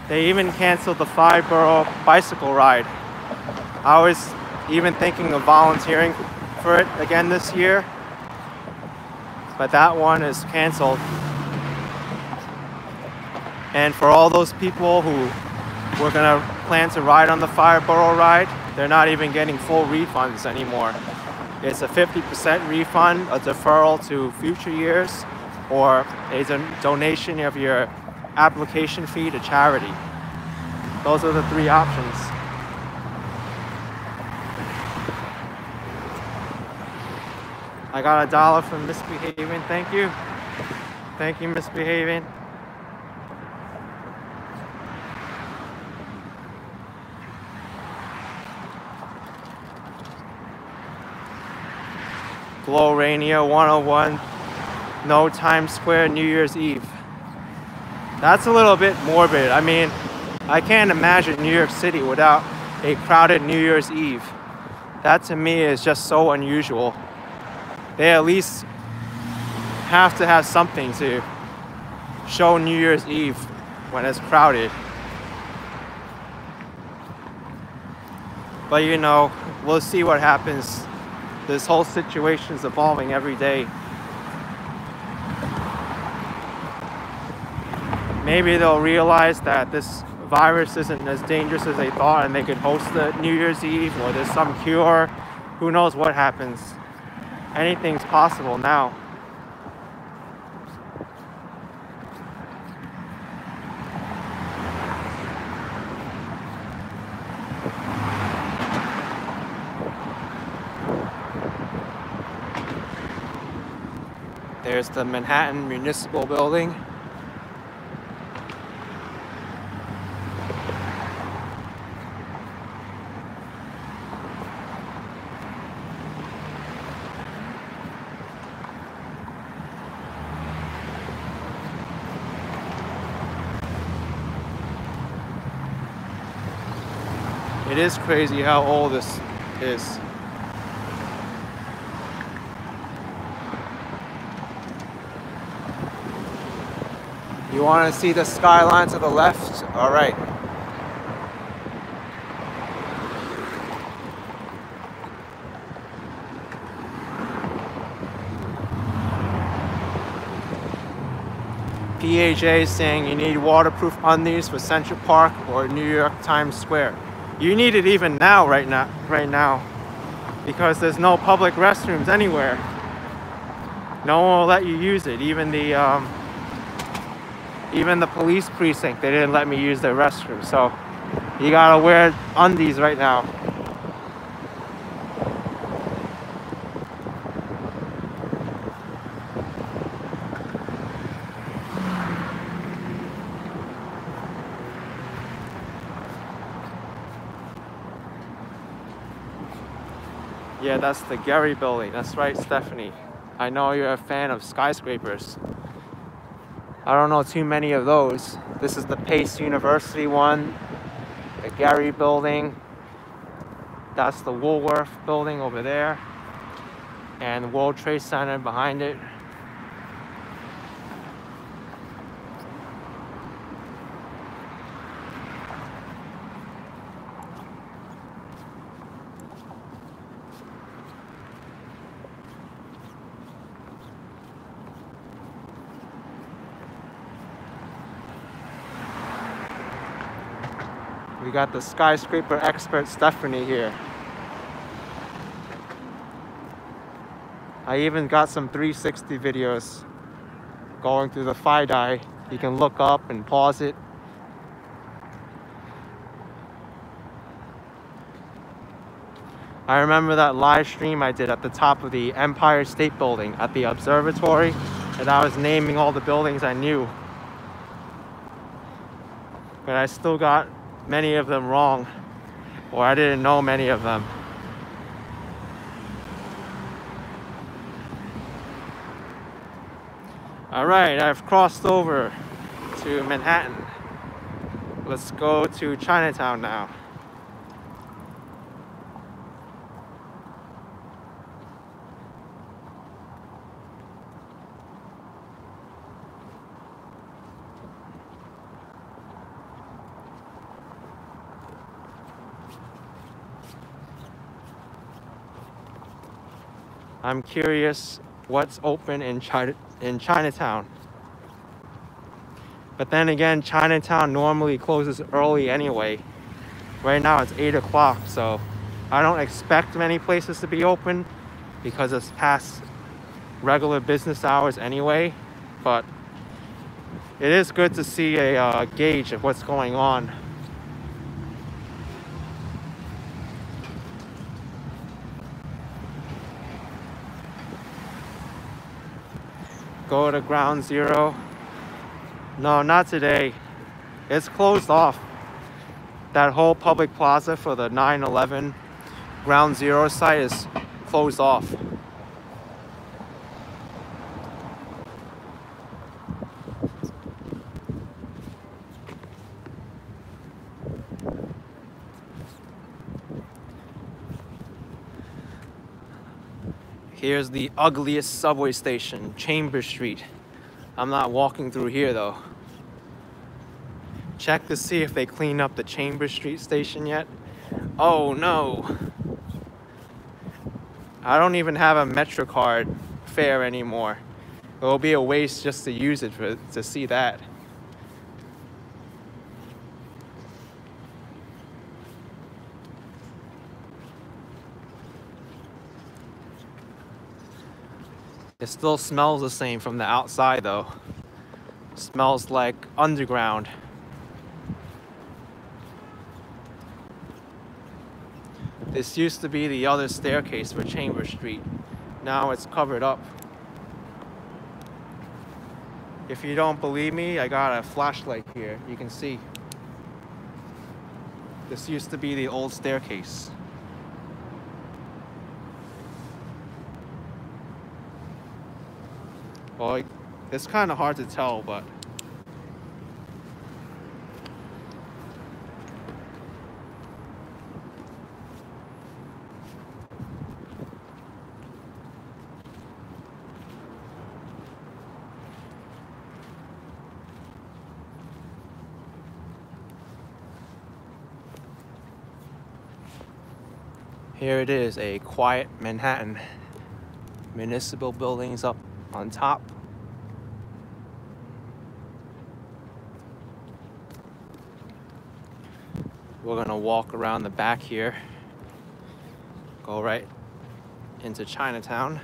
They even canceled the 5-borough bicycle ride. I was even thinking of volunteering for it again this year, but that one is canceled. And for all those people who were gonna plan to ride on the 5-borough ride, they're not even getting full refunds anymore. It's a 50% refund, a deferral to future years, or a donation of your application fee to charity. Those are the three options. I got $1 from Misbehaving. Thank you. Thank you, Misbehaving. Glorania 101. No Times Square New Year's Eve. That's a little bit morbid. I mean, I can't imagine New York City without a crowded New Year's Eve. That to me is just so unusual. They at least have to have something to show New Year's Eve when it's crowded. But you know, we'll see what happens. This whole situation is evolving every day. Maybe they'll realize that this virus isn't as dangerous as they thought and they could host the New Year's Eve, or there's some cure. Who knows what happens? Anything's possible now. There's the Manhattan Municipal Building. It is crazy how old this is. You want to see the skyline to the left? All right. PHA is saying you need waterproof undies for Central Park or New York Times Square. You need it even now, right now, because there's no public restrooms anywhere. No one will let you use it. Even the police precinct, they didn't let me use their restroom. So you gotta wear undies right now. Yeah, that's the Gehry building. That's right, Stephanie. I know you're a fan of skyscrapers. I don't know too many of those. This is the Pace University one, the Gehry building. That's the Woolworth building over there, and the World Trade Center behind it. We got the skyscraper expert Stephanie here. I even got some 360 videos going through the Fdny. You can look up and pause it. I remember that live stream I did at the top of the Empire State Building at the observatory, and I was naming all the buildings I knew. But I still got many of them wrong, or I didn't know many of them. All right, I've crossed over to Manhattan. Let's go to Chinatown now. I'm curious what's open in Chinatown. But then again, Chinatown normally closes early anyway. Right now it's 8 o'clock, so I don't expect many places to be open because it's past regular business hours anyway. But it is good to see a gauge of what's going on. Go to Ground Zero. No, not today. It's closed off. That whole public plaza for the 9/11 Ground Zero site is closed off. Here's the ugliest subway station, Chambers Street. I'm not walking through here though. Check to see if they cleaned up the Chambers Street station yet. Oh no. I don't even have a MetroCard fare anymore. It'll be a waste just to use it to see that. It still smells the same from the outside though. Smells like underground. This used to be the other staircase for Chambers Street. Now it's covered up. If you don't believe me, I got a flashlight here. You can see. This used to be the old staircase. Well, it's kind of hard to tell, but here it is, a quiet Manhattan. Municipal buildings up on top. We're gonna walk around the back here, go right into Chinatown.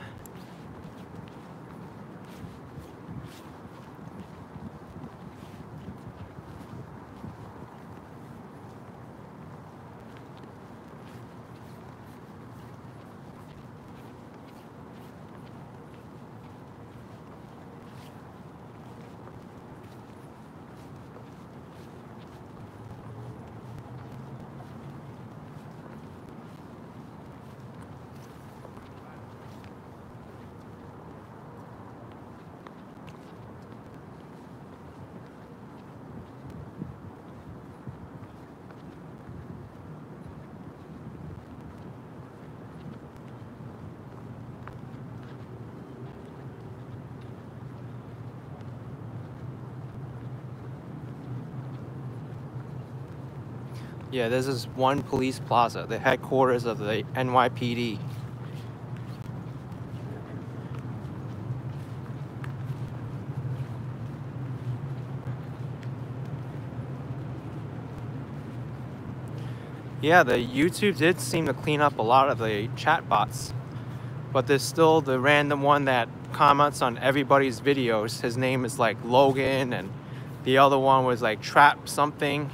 Yeah, this is One Police Plaza, the headquarters of the NYPD. Yeah, the YouTube did seem to clean up a lot of the chat bots, but there's still the random one that comments on everybody's videos. His name is like Logan, and the other one was like Trap something.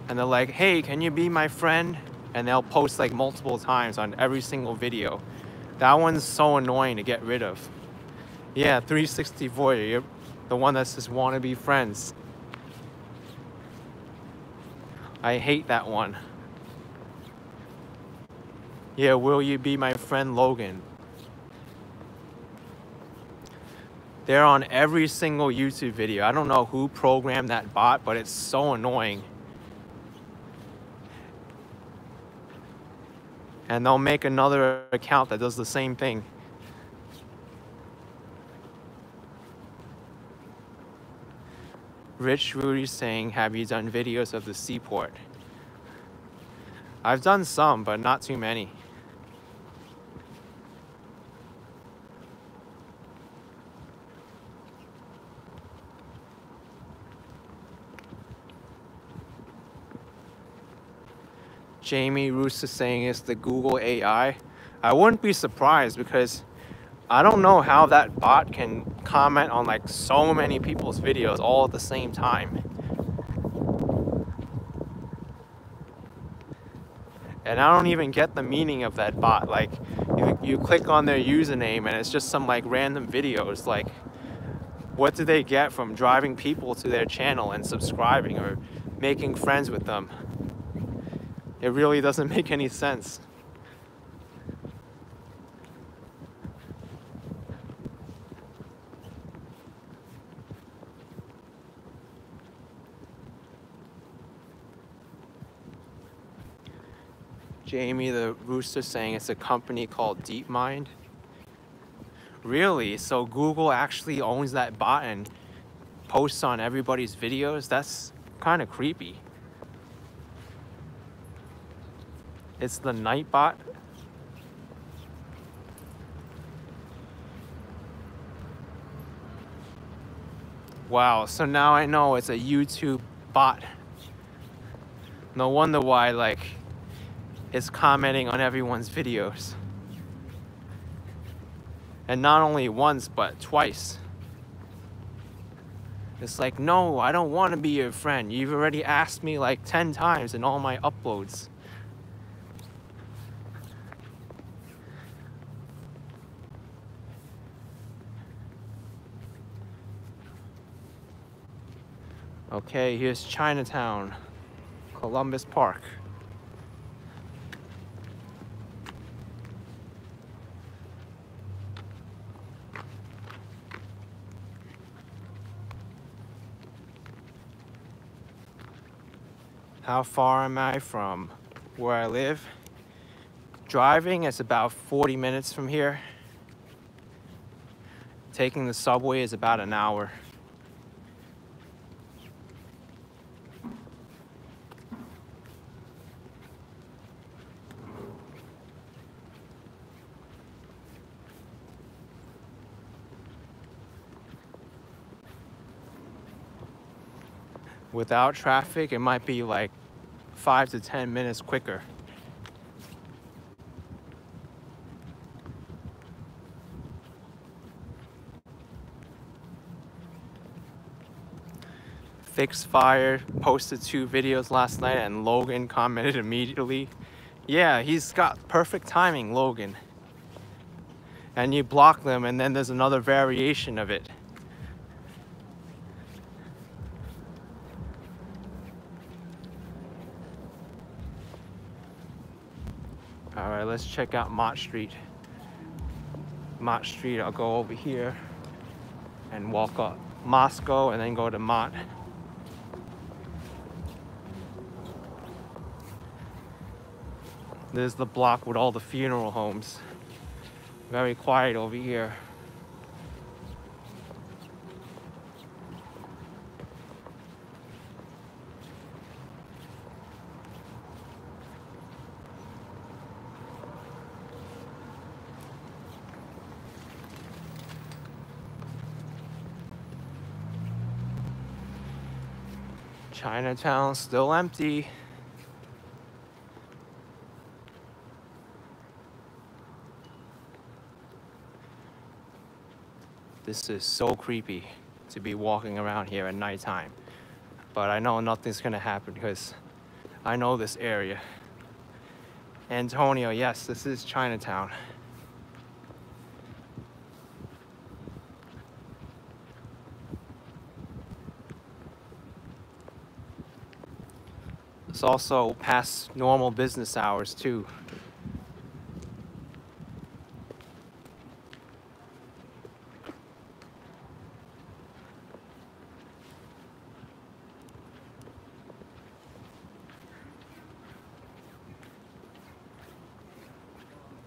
And they're like, hey, can you be my friend? And they'll post like multiple times on every single video. That one's so annoying to get rid of. Yeah, 364, you're the one that says wanna be friends. I hate that one. Yeah, will you be my friend, Logan? They're on every single YouTube video. I don't know who programmed that bot, but it's so annoying. And they'll make another account that does the same thing. Rich Rudy saying, have you done videos of the seaport? I've done some, but not too many. Jamie Roos is saying it's the Google AI. I wouldn't be surprised because I don't know how that bot can comment on like so many people's videos all at the same time. And I don't even get the meaning of that bot. Like you click on their username and it's just some like random videos. Like what do they get from driving people to their channel and subscribing or making friends with them? It really doesn't make any sense. Jamie the Rooster saying it's a company called DeepMind. Really? So Google actually owns that bot and posts on everybody's videos? That's kind of creepy. It's the night bot. Wow, so now I know it's a YouTube bot. No wonder why, like, it's commenting on everyone's videos. And not only once, but twice. It's like, no, I don't want to be your friend. You've already asked me like 10 times in all my uploads. Okay, here's Chinatown, Columbus Park. How far am I from where I live? Driving, it's about 40 minutes from here. Taking the subway is about an hour. Without traffic, it might be like 5 to 10 minutes quicker. Fix Fire posted 2 videos last night and Logan commented immediately. Yeah, he's got perfect timing, Logan. And you block them and then there's another variation of it. All right, let's check out Mott Street. Mott Street, I'll go over here and walk up Moscow and then go to Mott. There's the block with all the funeral homes. Very quiet over here. Chinatown still empty. This is so creepy to be walking around here at nighttime. But I know nothing's gonna happen because I know this area. Antonio, yes, this is Chinatown. It's also past normal business hours too.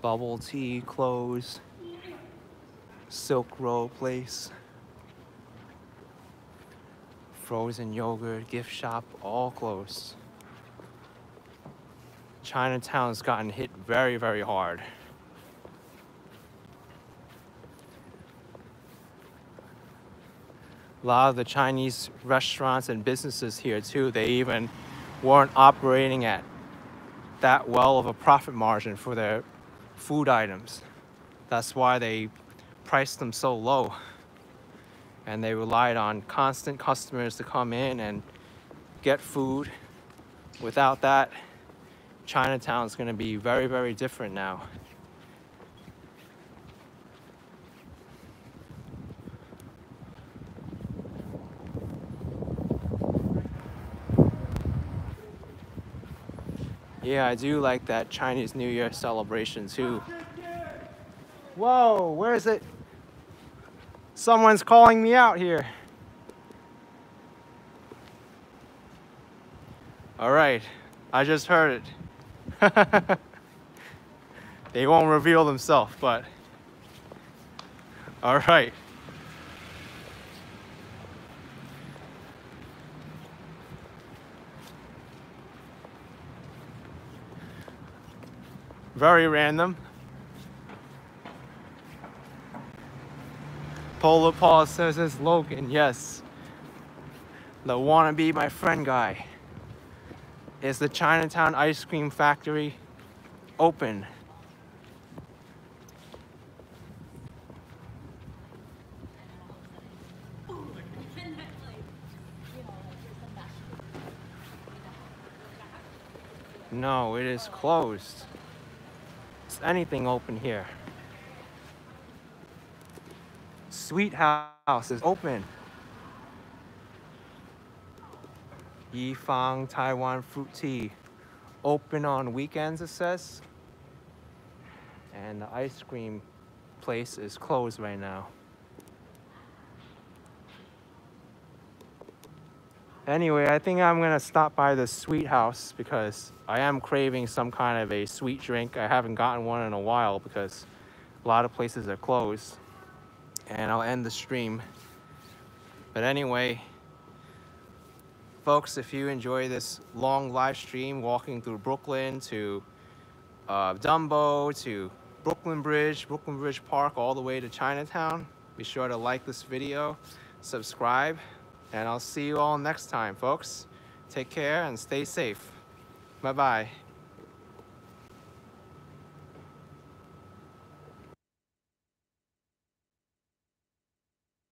Bubble tea closed. Silk Road place. Frozen yogurt, gift shop, all closed. Chinatown's gotten hit very, very hard. A lot of the Chinese restaurants and businesses here too, they even weren't operating at that well of a profit margin for their food items. That's why they priced them so low. And they relied on constant customers to come in and get food. Without that, Chinatown's gonna be very, very different now. Yeah, I do like that Chinese New Year celebration too. Whoa, where is it? Someone's calling me out here. All right, I just heard it. They won't reveal themselves, but All right. Very random. Polar Paul says it's Logan, yes. The wanna be my friend guy. Is the Chinatown ice cream factory open? No, it is closed. Is anything open here? Sweet House is open. Yifang Taiwan Fruit Tea. Open on weekends, it says. And the ice cream place is closed right now. Anyway, I think I'm gonna stop by the Sweet House because I am craving some kind of a sweet drink. I haven't gotten one in a while because a lot of places are closed. And I'll end the stream. But anyway, folks, if you enjoy this long live stream walking through Brooklyn to Dumbo to Brooklyn Bridge Park, all the way to Chinatown, be sure to like this video, subscribe, and I'll see you all next time, folks. Take care and stay safe. Bye-bye.